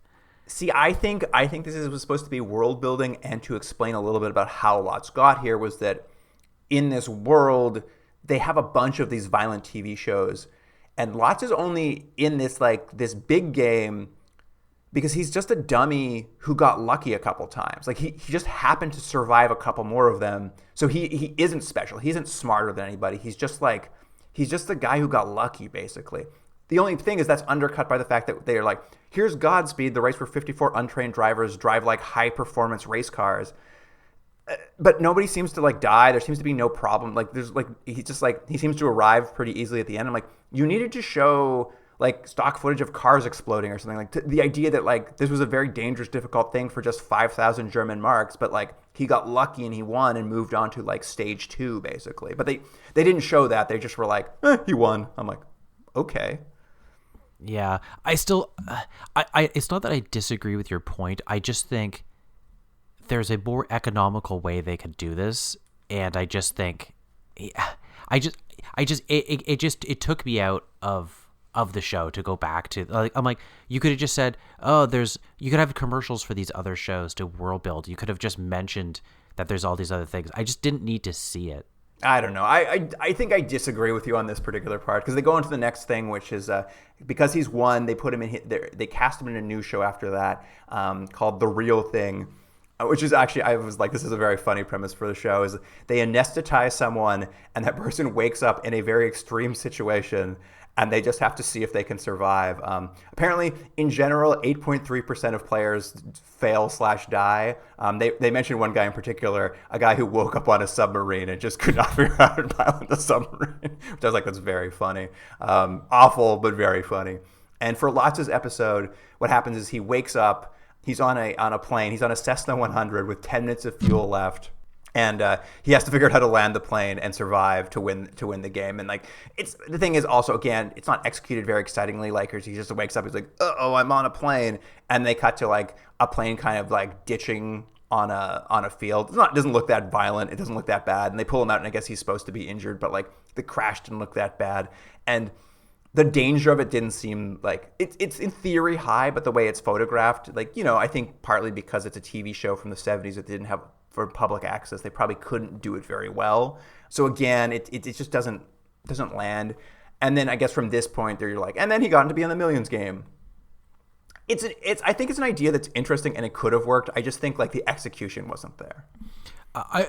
See, I think this was supposed to be world building and to explain a little bit about how Lotz got here, was that in this world, they have a bunch of these violent TV shows, and Lotz is only in this this big game because he's just a dummy who got lucky a couple times. He just happened to survive a couple more of them. So he isn't special. He isn't smarter than anybody. He's just the guy who got lucky, basically. The only thing is that's undercut by the fact that they're here's Godspeed, the race where 54 untrained drivers drive high-performance race cars. But nobody seems to die. There seems to be no problem. There's he seems to arrive pretty easily at the end. I'm you needed to show stock footage of cars exploding or something. The idea that this was a very dangerous, difficult thing for just 5,000 German marks, but he got lucky and he won and moved on to stage 2 basically. But they didn't show that. They just were he won. I'm okay. Yeah, I still, it's not that I disagree with your point. I just think there's a more economical way they could do this, and I just think, it took me out of the show to go back to. I'm you could have just said, you could have commercials for these other shows to world build. You could have just mentioned that there's all these other things. I just didn't need to see it. I don't know. I think I disagree with you on this particular part, because they go into the next thing, which is because he's won, they put him in. They cast him in a new show after that called The Real Thing, which is actually, I was this is a very funny premise for the show. Is they anesthetize someone and that person wakes up in a very extreme situation, and they just have to see if they can survive. Apparently, in general, 8.3% of players fail/die. They mentioned one guy in particular, a guy who woke up on a submarine and just could not figure out how to pilot the submarine, which I was like, that's very funny. Awful, but very funny. And for Lotz's episode, what happens is he wakes up, he's on a plane, he's on a Cessna 100 with 10 minutes of fuel left. And he has to figure out how to land the plane and survive to win the game. And like, the thing is also, again, it's not executed very excitingly. Like, he just wakes up, he's like, oh, I'm on a plane, and they cut to like a plane kind of like ditching on a field. It doesn't look that violent. It doesn't look that bad. And they pull him out, and I guess he's supposed to be injured, but like the crash didn't look that bad. And the danger of it didn't seem like it's in theory high, but the way it's photographed, like, I think partly because it's a TV show from the 70s that didn't have for public access, they probably couldn't do it very well. So again, it just doesn't land. And then I guess from this point there, you're like, and then he got to be in the Millions game. I think it's an idea that's interesting and it could have worked. I just think like the execution wasn't there.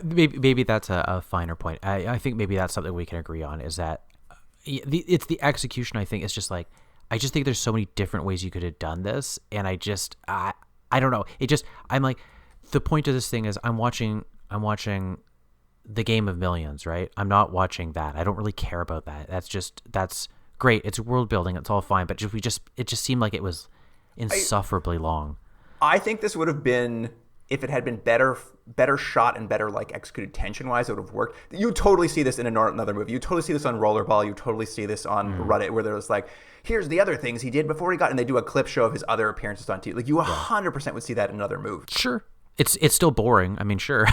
Maybe that's a finer point. I think maybe that's something we can agree on, is that it's the execution. I think it's just like, I just think there's so many different ways you could have done this, and I don't know. I'm like, the point of this thing is I'm watching the Game of Millions, right? I'm not watching that. I don't really care about that. That's great. It's world building. It's all fine. But it just seemed like it was insufferably long. I think this would have been, if it had been better shot and better like executed tension wise, it would have worked. You totally see this in another movie. You totally see this on Rollerball. You totally see this on Reddit, where there's like, here's the other things he did before he got, and they do a clip show of his other appearances on TV. Like, you 100% would see that in another movie. Sure. It's still boring. I mean, sure.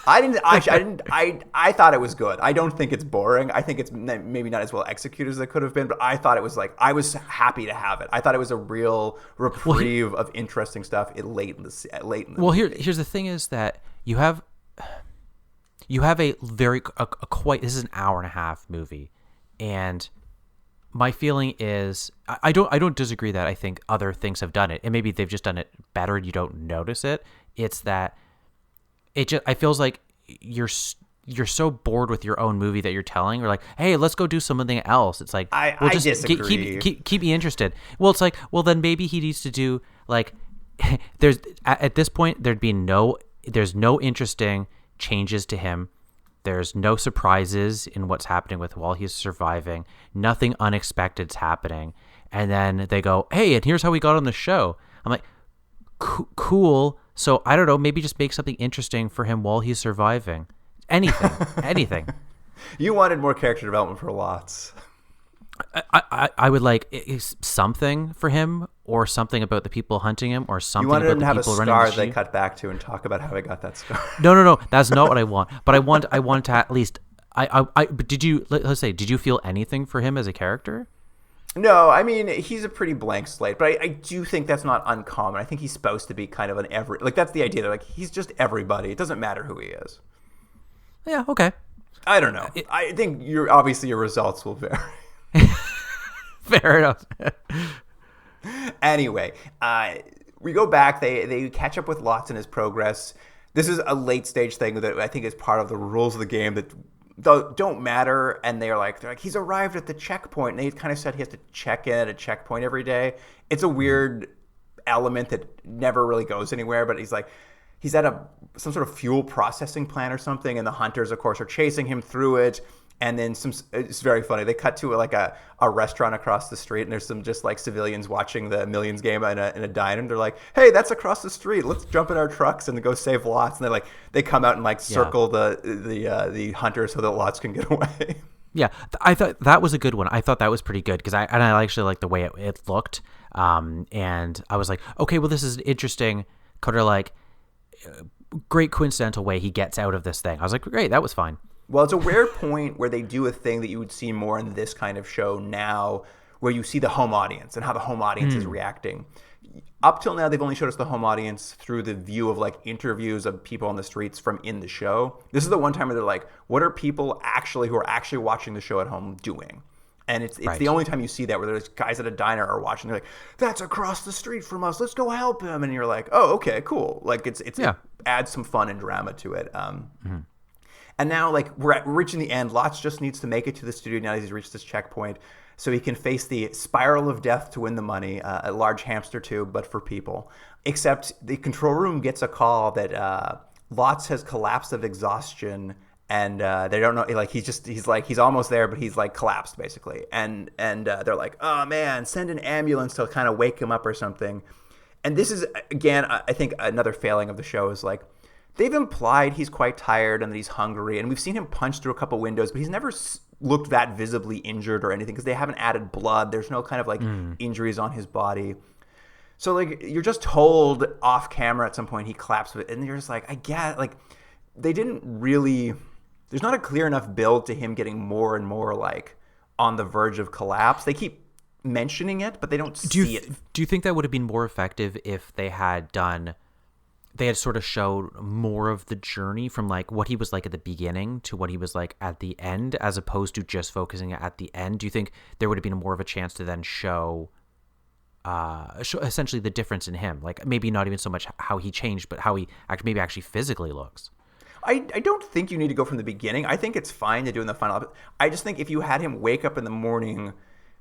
I thought it was good. I don't think it's boring. I think it's maybe not as well executed as it could have been, but I thought it was like, I was happy to have it. I thought it was a real reprieve of interesting stuff late in the Well, here's the thing is that you have a quite, this is an hour and a half movie, and my feeling is I don't disagree that I think other things have done it, and maybe they've just done it better and you don't notice it. It's that I feels like you're so bored with your own movie that you're telling, or like, hey, let's go do something else. It's like, I disagree. Keep me interested. Well, it's like, well, then maybe he needs to do like, there's at this point there's no interesting changes to him. There's no surprises in what's happening while he's surviving. Nothing unexpected's happening. And then they go, hey, and here's how we got on the show. I'm like, cool. So I don't know, maybe just make something interesting for him while he's surviving. Anything. You wanted more character development for Lotz. I would like something for him, or something about the people hunting him, or something about the people running the sheep. You wanted him to have a scar they cut back to and talk about how he got that scar. No, that's not what I want. But I want to at least. But did you feel anything for him as a character? No, I mean, he's a pretty blank slate, but I do think that's not uncommon. I think he's supposed to be kind of that's the idea. That like, he's just everybody. It doesn't matter who he is. Yeah. Okay. I don't know. I think your results will vary. Fair enough. Anyway, we go back. They catch up with Lotz in his progress. This is a late stage thing that I think is part of the rules of the game that don't matter. And they're like, he's arrived at the checkpoint. And they kind of said he has to check in at a checkpoint every day. It's a weird element that never really goes anywhere. But he's at some sort of fuel processing plant or something. And the hunters, of course, are chasing him through it. And then it's very funny. They cut to like a restaurant across the street, and there's some just like civilians watching the Millions game in a diner. And they're like, "Hey, that's across the street. Let's jump in our trucks and go save Lotz." And they come out and like circle the hunter so that Lotz can get away. Yeah, I thought that was a good one. I thought that was pretty good because I actually liked the way it looked. And I was like, okay, well, this is an interesting kind of like great coincidental way he gets out of this thing. I was like, great, that was fine. Well, it's a rare point where they do a thing that you would see more in this kind of show now, where you see the home audience and how the home audience is reacting. Up till now, they've only showed us the home audience through the view of like interviews of people on the streets from in the show. This is the one time where they're like, what are people who are actually watching the show at home doing? And it's right. The only time you see that, where there's guys at a diner are watching. They're like, that's across the street from us. Let's go help him. And you're like, oh, okay, cool. Like it adds some fun and drama to it. And now, like, we're reaching the end. Lotz just needs to make it to the studio now that he's reached this checkpoint. so he can face the spiral of death to win the money, a large hamster tube, but for people. Except the control room gets a call that Lotz has collapsed of exhaustion, and they don't know. Like he's almost there, but he's like collapsed basically. And they're like, oh man, send an ambulance to kind of wake him up or something. And this is again, I think another failing of the show is like they've implied he's quite tired and that he's hungry, and we've seen him punch through a couple windows, but he's never looked that visibly injured or anything because they haven't added blood. There's no kind of like injuries on his body. So like you're just told off camera at some point he collapsed, and you're just like, I get like they didn't really. There's not a clear enough build to him getting more and more like on the verge of collapse. They keep mentioning it, but they don't see it. Do you think that would have been more effective if they had sort of showed more of the journey from like what he was like at the beginning to what he was like at the end, as opposed to just focusing at the end? Do you think there would have been more of a chance to then show essentially the difference in him? Like maybe not even so much how he changed, but how he actually physically looks. I don't think you need to go from the beginning. I think it's fine to do in the final episode. I just think if you had him wake up in the morning,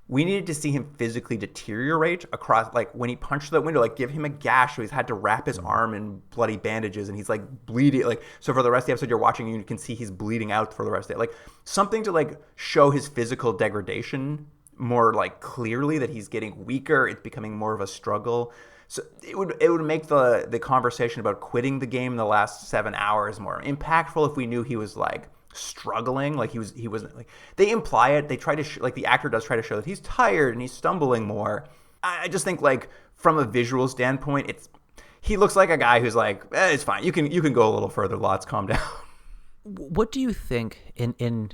we needed to see him physically deteriorate across, like when he punched the window, like give him a gash so he's had to wrap his arm in bloody bandages and he's like bleeding. Like, so for the rest of the episode you're watching, you can see he's bleeding out for the rest of it. Like something to like show his physical degradation more like clearly, that he's getting weaker. It's becoming more of a struggle. So it would make the conversation about quitting the game in the last 7 hours more impactful if we knew he was like struggling, like he wasn't like they imply it. They try to like the actor does try to show that he's tired and he's stumbling more. I just think like from a visual standpoint, he looks like a guy who's like it's fine. You can go a little further. Lots, calm down. What do you think in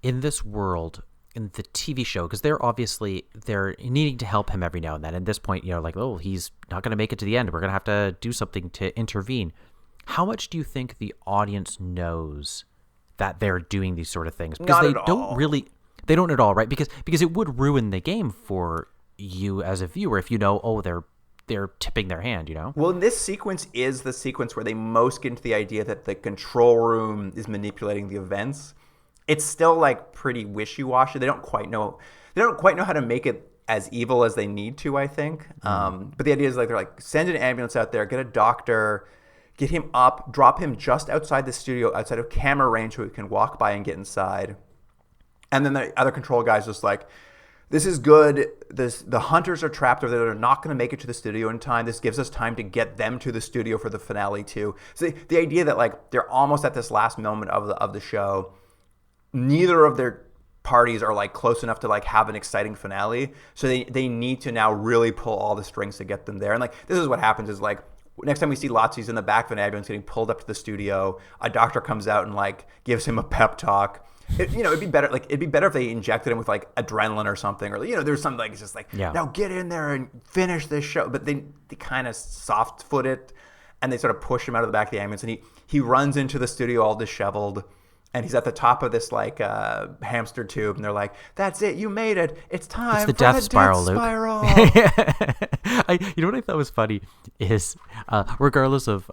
this world? In the TV show, because they're needing to help him every now and then. At this point, like, oh, he's not going to make it to the end. We're going to have to do something to intervene. How much do you think the audience knows that they're doing these sort of things? Because they don't at all, right? Because it would ruin the game for you as a viewer if you know, oh, they're tipping their hand, Well, this sequence is the sequence where they most get into the idea that the control room is manipulating the events. It's still like pretty wishy-washy. They don't quite know how to make it as evil as they need to, I think. But the idea is like they're like, send an ambulance out there, get a doctor, get him up, drop him just outside the studio, outside of camera range so he can walk by and get inside. And then the other control guy's just like, this is good. The hunters are trapped over there. They're not going to make it to the studio in time. This gives us time to get them to the studio for the finale too. So the idea that like they're almost at this last moment of the show. Neither of their parties are like close enough to like have an exciting finale, so they need to now really pull all the strings to get them there. And like this is what happens is like next time we see Lotz, he's in the back of an ambulance getting pulled up to the studio. A doctor comes out and like gives him a pep talk. It'd be better if they injected him with like adrenaline or something, or there's something like it's just like now get in there and finish this show. But they kind of soft foot it and they sort of push him out of the back of the ambulance, and he runs into the studio all disheveled. And he's at the top of this like hamster tube, and they're like, "That's it, you made it. It's time it's the for death the spiral, death Luke." spiral." You know what I thought was funny is, regardless of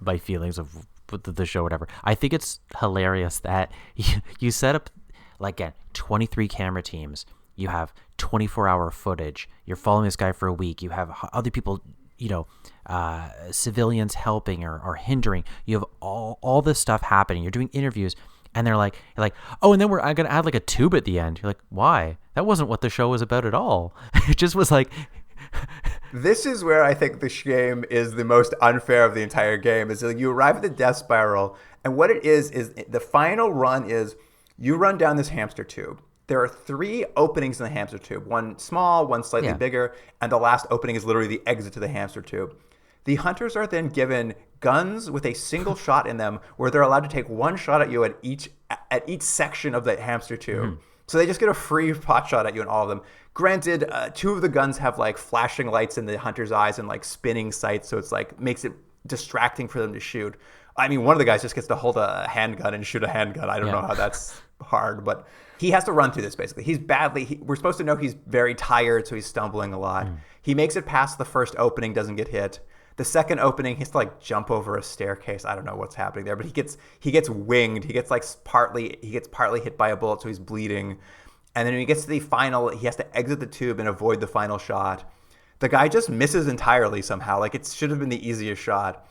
my feelings of the show, or whatever, I think it's hilarious that you set up like again 23 camera teams. You have 24-hour footage. You're following this guy for a week. You have other people. Civilians helping or hindering. You have all this stuff happening. You're doing interviews, and you're like, oh, and then I'm gonna add like a tube at the end. You're like, why? That wasn't what the show was about at all. It just was like. This is where I think the game is the most unfair of the entire game. Is like you arrive at the death spiral, and what it is the final run is you run down this hamster tube. There are 3 openings in the hamster tube, one small, one slightly bigger, and the last opening is literally the exit to the hamster tube. The hunters are then given guns with a single shot in them where they're allowed to take one shot at you at each section of the hamster tube. Mm-hmm. So they just get a free pot shot at you in all of them. Granted, 2 of the guns have like flashing lights in the hunter's eyes and like spinning sights, so it's like makes it distracting for them to shoot. I mean, one of the guys just gets to hold a handgun and shoot a handgun. I don't know how that's hard, but he has to run through this basically. We're supposed to know he's very tired, so he's stumbling a lot. He makes it past the first opening, doesn't get hit. The second opening, he has to like jump over a staircase. I don't know what's happening there, but he gets winged. He gets partly hit by a bullet, so he's bleeding. And then when he gets to the final, he has to exit the tube and avoid the final shot. The guy just misses entirely somehow. Like, it should have been the easiest shot.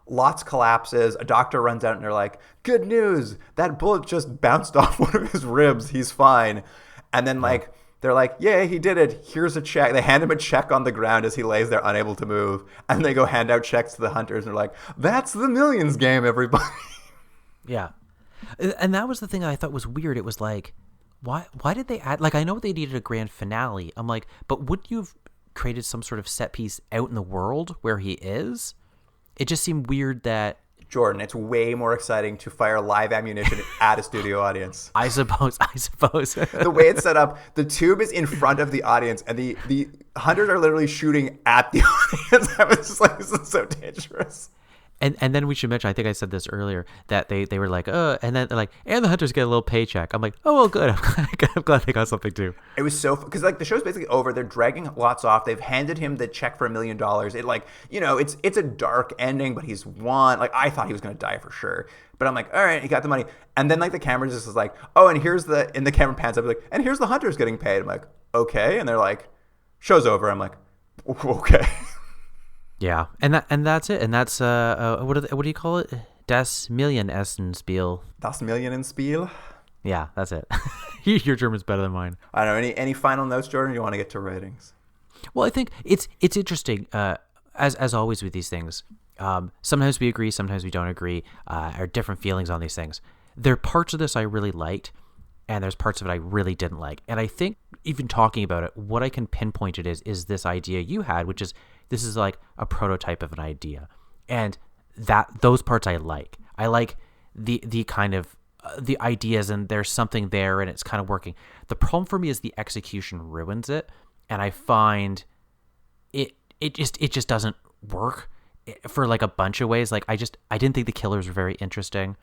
Lots collapses. A doctor runs out and they're like, good news. That bullet just bounced off one of his ribs. He's fine. And then, like, they're like, yay, he did it. Here's a check. They hand him a check on the ground as he lays there unable to move. And they go hand out checks to the hunters. And they're like, that's the Millions game, everybody. Yeah. And that was the thing I thought was weird. It was like, why did they add, like, I know they needed a grand finale. I'm like, but wouldn't you have created some sort of set piece out in the world where he is? It just seemed weird that... Jordan, it's way more exciting to fire live ammunition at a studio audience. I suppose. The way it's set up, the tube is in front of the audience, and the hunters are literally shooting at the audience. I was just like, this is so dangerous. And then we should mention, I think I said this earlier, that they were like, and then they're like, and the hunters get a little paycheck. I'm like, oh, well, good. I'm glad they got something too. It was so, because like the show's basically over. They're dragging lots off. They've handed him the check for $1 million. It like, you know, it's a dark ending, but he's won. Like, I thought he was going to die for sure. But I'm like, all right, he got the money. And then like the camera just is like, oh, and the camera pans up, like, and here's the hunters getting paid. I'm like, okay. And they're like, show's over. I'm like, okay. Yeah, and that's it, and that's what do you call it? Das Millionenspiel. Das Millionenspiel. Yeah, that's it. Your German's better than mine. I don't know. Any final notes, Jordan? You want to get to ratings? Well, I think it's interesting. As always with these things, sometimes we agree, sometimes we don't agree. Or different feelings on these things. There are parts of this I really liked, and there's parts of it I really didn't like. And I think even talking about it, what I can pinpoint it is this idea you had, which is this is like a prototype of an idea, and those parts I like. I like the kind of the ideas, and there's something there, and it's kind of working. The problem for me is the execution ruins it, and I find it just doesn't work for like a bunch of ways. Like I didn't think the killers were very interesting.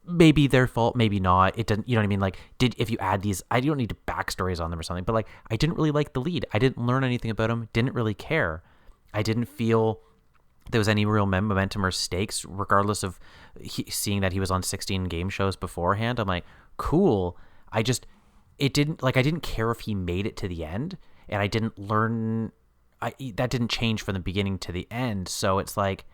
Maybe their fault, maybe not. It didn't, you know what I mean? Like, if you add these, I don't need backstories on them or something, but like, I didn't really like the lead. I didn't learn anything about him. Didn't really care. I didn't feel there was any real momentum or stakes, regardless of seeing that he was on 16 game shows beforehand. I'm like, cool. I didn't care if he made it to the end, and I didn't learn. That didn't change from the beginning to the end. So it's like,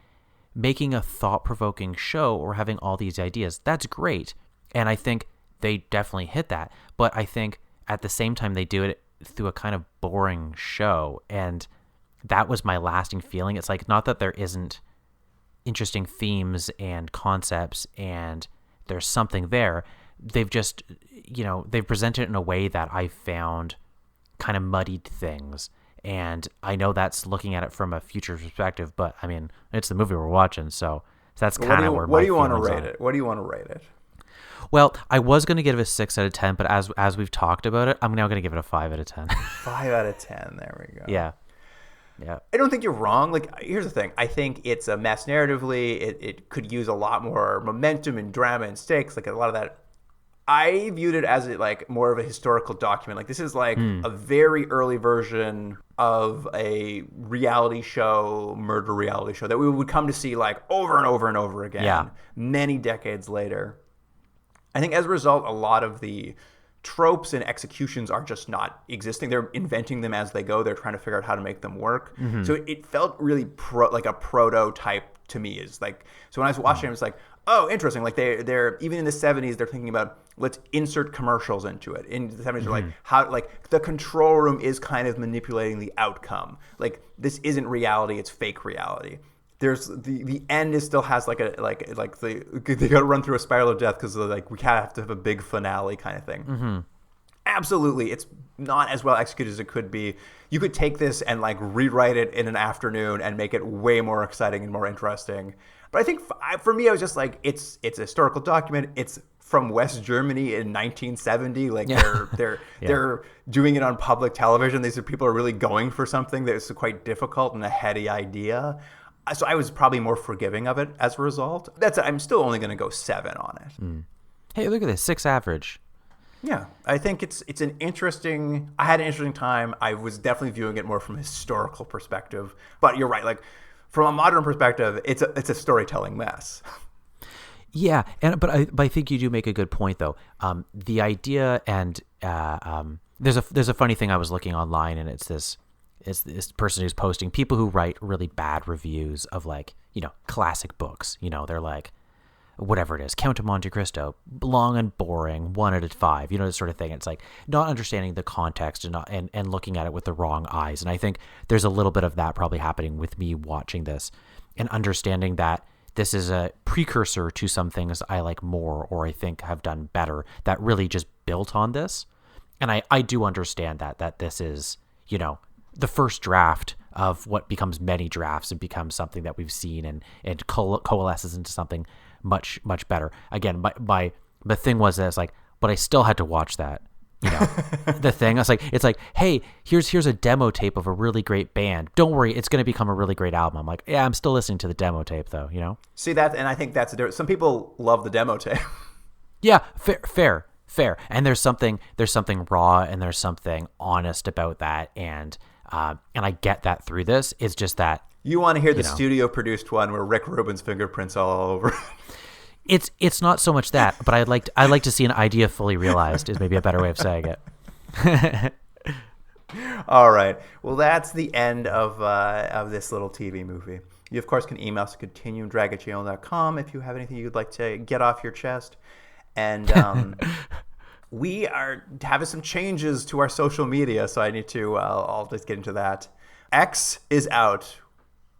making a thought-provoking show or having all these ideas, that's great. And I think they definitely hit that. But I think at the same time, they do it through a kind of boring show. And that was my lasting feeling. It's like, not that there isn't interesting themes and concepts and there's something there. They've just, they've presented it in a way that I found kind of muddied things. And I know that's looking at it from a future perspective, but I mean, it's the movie we're watching, so that's kind of where my feelings are. What do you want to rate it? What do you want to rate it? Well, I was going to give it a 6 out of 10, but as we've talked about it, I'm now going to give it a 5 out of 10. 5 out of 10. There we go. Yeah. I don't think you're wrong. Like, here's the thing. I think it's a mess narratively. It could use a lot more momentum and drama and stakes. Like, a lot of that. I viewed it as like more of a historical document. Like, this is like a very early version of a reality show, murder reality show that we would come to see like over and over and over again, many decades later. I think as a result, a lot of the tropes and executions are just not existing. They're inventing them as they go. They're trying to figure out how to make them work. Mm-hmm. So it felt really like a prototype to me. Is like, so when I was watching it, was like, oh, interesting. Like they're even in the 70s, they're thinking about, let's insert commercials into it. In the 70s, they're like, how, like the control room is kind of manipulating the outcome. Like, this isn't reality, it's fake reality. There's the end still has like they got to run through a spiral of death because like we have to have a big finale kind of thing. Mm-hmm. Absolutely, it's not as well executed as it could be. You could take this and like rewrite it in an afternoon and make it way more exciting and more interesting. But I think for me, I was just like, it's a historical document. It's from West Germany in 1970. Like they're doing it on public television. These are people are really going for something that's quite difficult and a heady idea. So I was probably more forgiving of it as a result. I'm still only going to go 7 on it. Mm. Hey, look at this, 6 average. Yeah, I think it's an interesting. I had an interesting time. I was definitely viewing it more from a historical perspective. But you're right. Like, from a modern perspective, it's a storytelling mess. Yeah, but I think you do make a good point though. The idea and there's a funny thing I was looking online, and it's this person who's posting people who write really bad reviews of like, you know, classic books. You know, they're like, whatever it is, Count of Monte Cristo, long and boring, 1 out of 5, you know, this sort of thing. It's like not understanding the context and looking at it with the wrong eyes. And I think there's a little bit of that probably happening with me watching this and understanding that this is a precursor to some things I like more or I think have done better that really just built on this. And I do understand that this is, you know, the first draft of what becomes many drafts and becomes something that we've seen and coalesces into something much, much better. Again, the thing was that it's like, but I still had to watch that. You know, the thing. It's like, hey, here's a demo tape of a really great band. Don't worry, it's going to become a really great album. I'm like, yeah, I'm still listening to the demo tape though. You know. See that, and I think that's a difference. Some people love the demo tape. Yeah, fair. And there's something raw and there's something honest about that, and I get that through this. It's just that you want to hear the studio produced one where Rick Rubin's fingerprints all over. It's not so much that, but I'd like to see an idea fully realized is maybe a better way of saying it. All right. Well, that's the end of this little TV movie. You, of course, can email us at continuumdrag@gmail.com if you have anything you'd like to get off your chest. And we are having some changes to our social media, so I need to, I'll just get into that. X is out.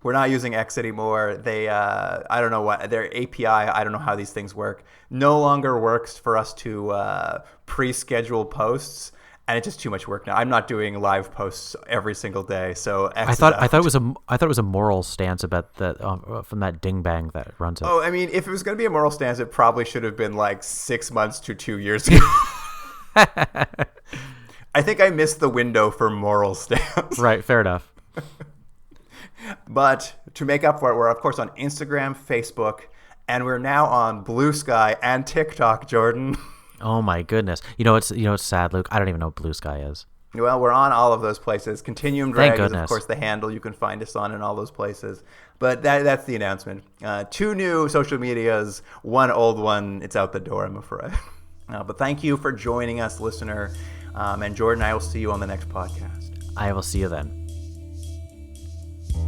We're not using X anymore. They, I don't know what, their API, I don't know how these things work, no longer works for us to pre-schedule posts, and it's just too much work now. I'm not doing live posts every single day, so X is out. I thought it was a moral stance about that from that ding-bang that runs it. Oh, I mean, if it was going to be a moral stance, it probably should have been like 6 months to 2 years ago. I think I missed the window for moral stance. Right, fair enough. But to make up for it, we're of course on Instagram, Facebook, and we're now on Blue Sky and TikTok, Jordan. Oh my goodness. You know it's sad, Luke. I don't even know what Blue Sky is. Well, we're on all of those places. Continuum Drag is of course the handle you can find us on in all those places. But that's the announcement. 2 new social medias, 1 old one. It's out the door, I'm afraid. But thank you for joining us, listener. And Jordan, I will see you on the next podcast. I will see you then.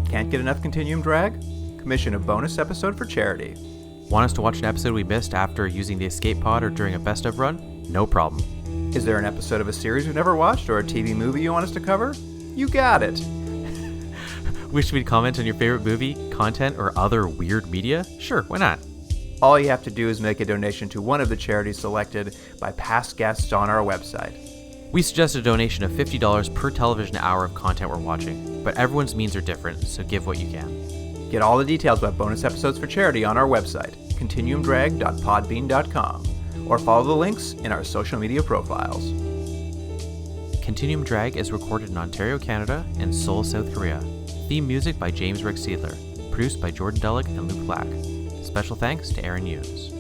Can't get enough Continuum Drag? Commission a bonus episode for charity. Want us to watch an episode we missed after using the escape pod or during a best of run? No problem. Is there an episode of a series we've never watched or a TV movie you want us to cover? You got it. Wish we'd comment on your favorite movie, content, or other weird media? Sure, why not? All you have to do is make a donation to one of the charities selected by past guests on our website. We suggest a donation of $50 per television hour of content we're watching, but everyone's means are different, so give what you can. Get all the details about bonus episodes for charity on our website, continuumdrag.podbean.com, or follow the links in our social media profiles. Continuum Drag is recorded in Ontario, Canada, and Seoul, South Korea. Theme music by James Rick Seidler, produced by Jordan Dullick and Luke Black. Special thanks to Aaron Hughes.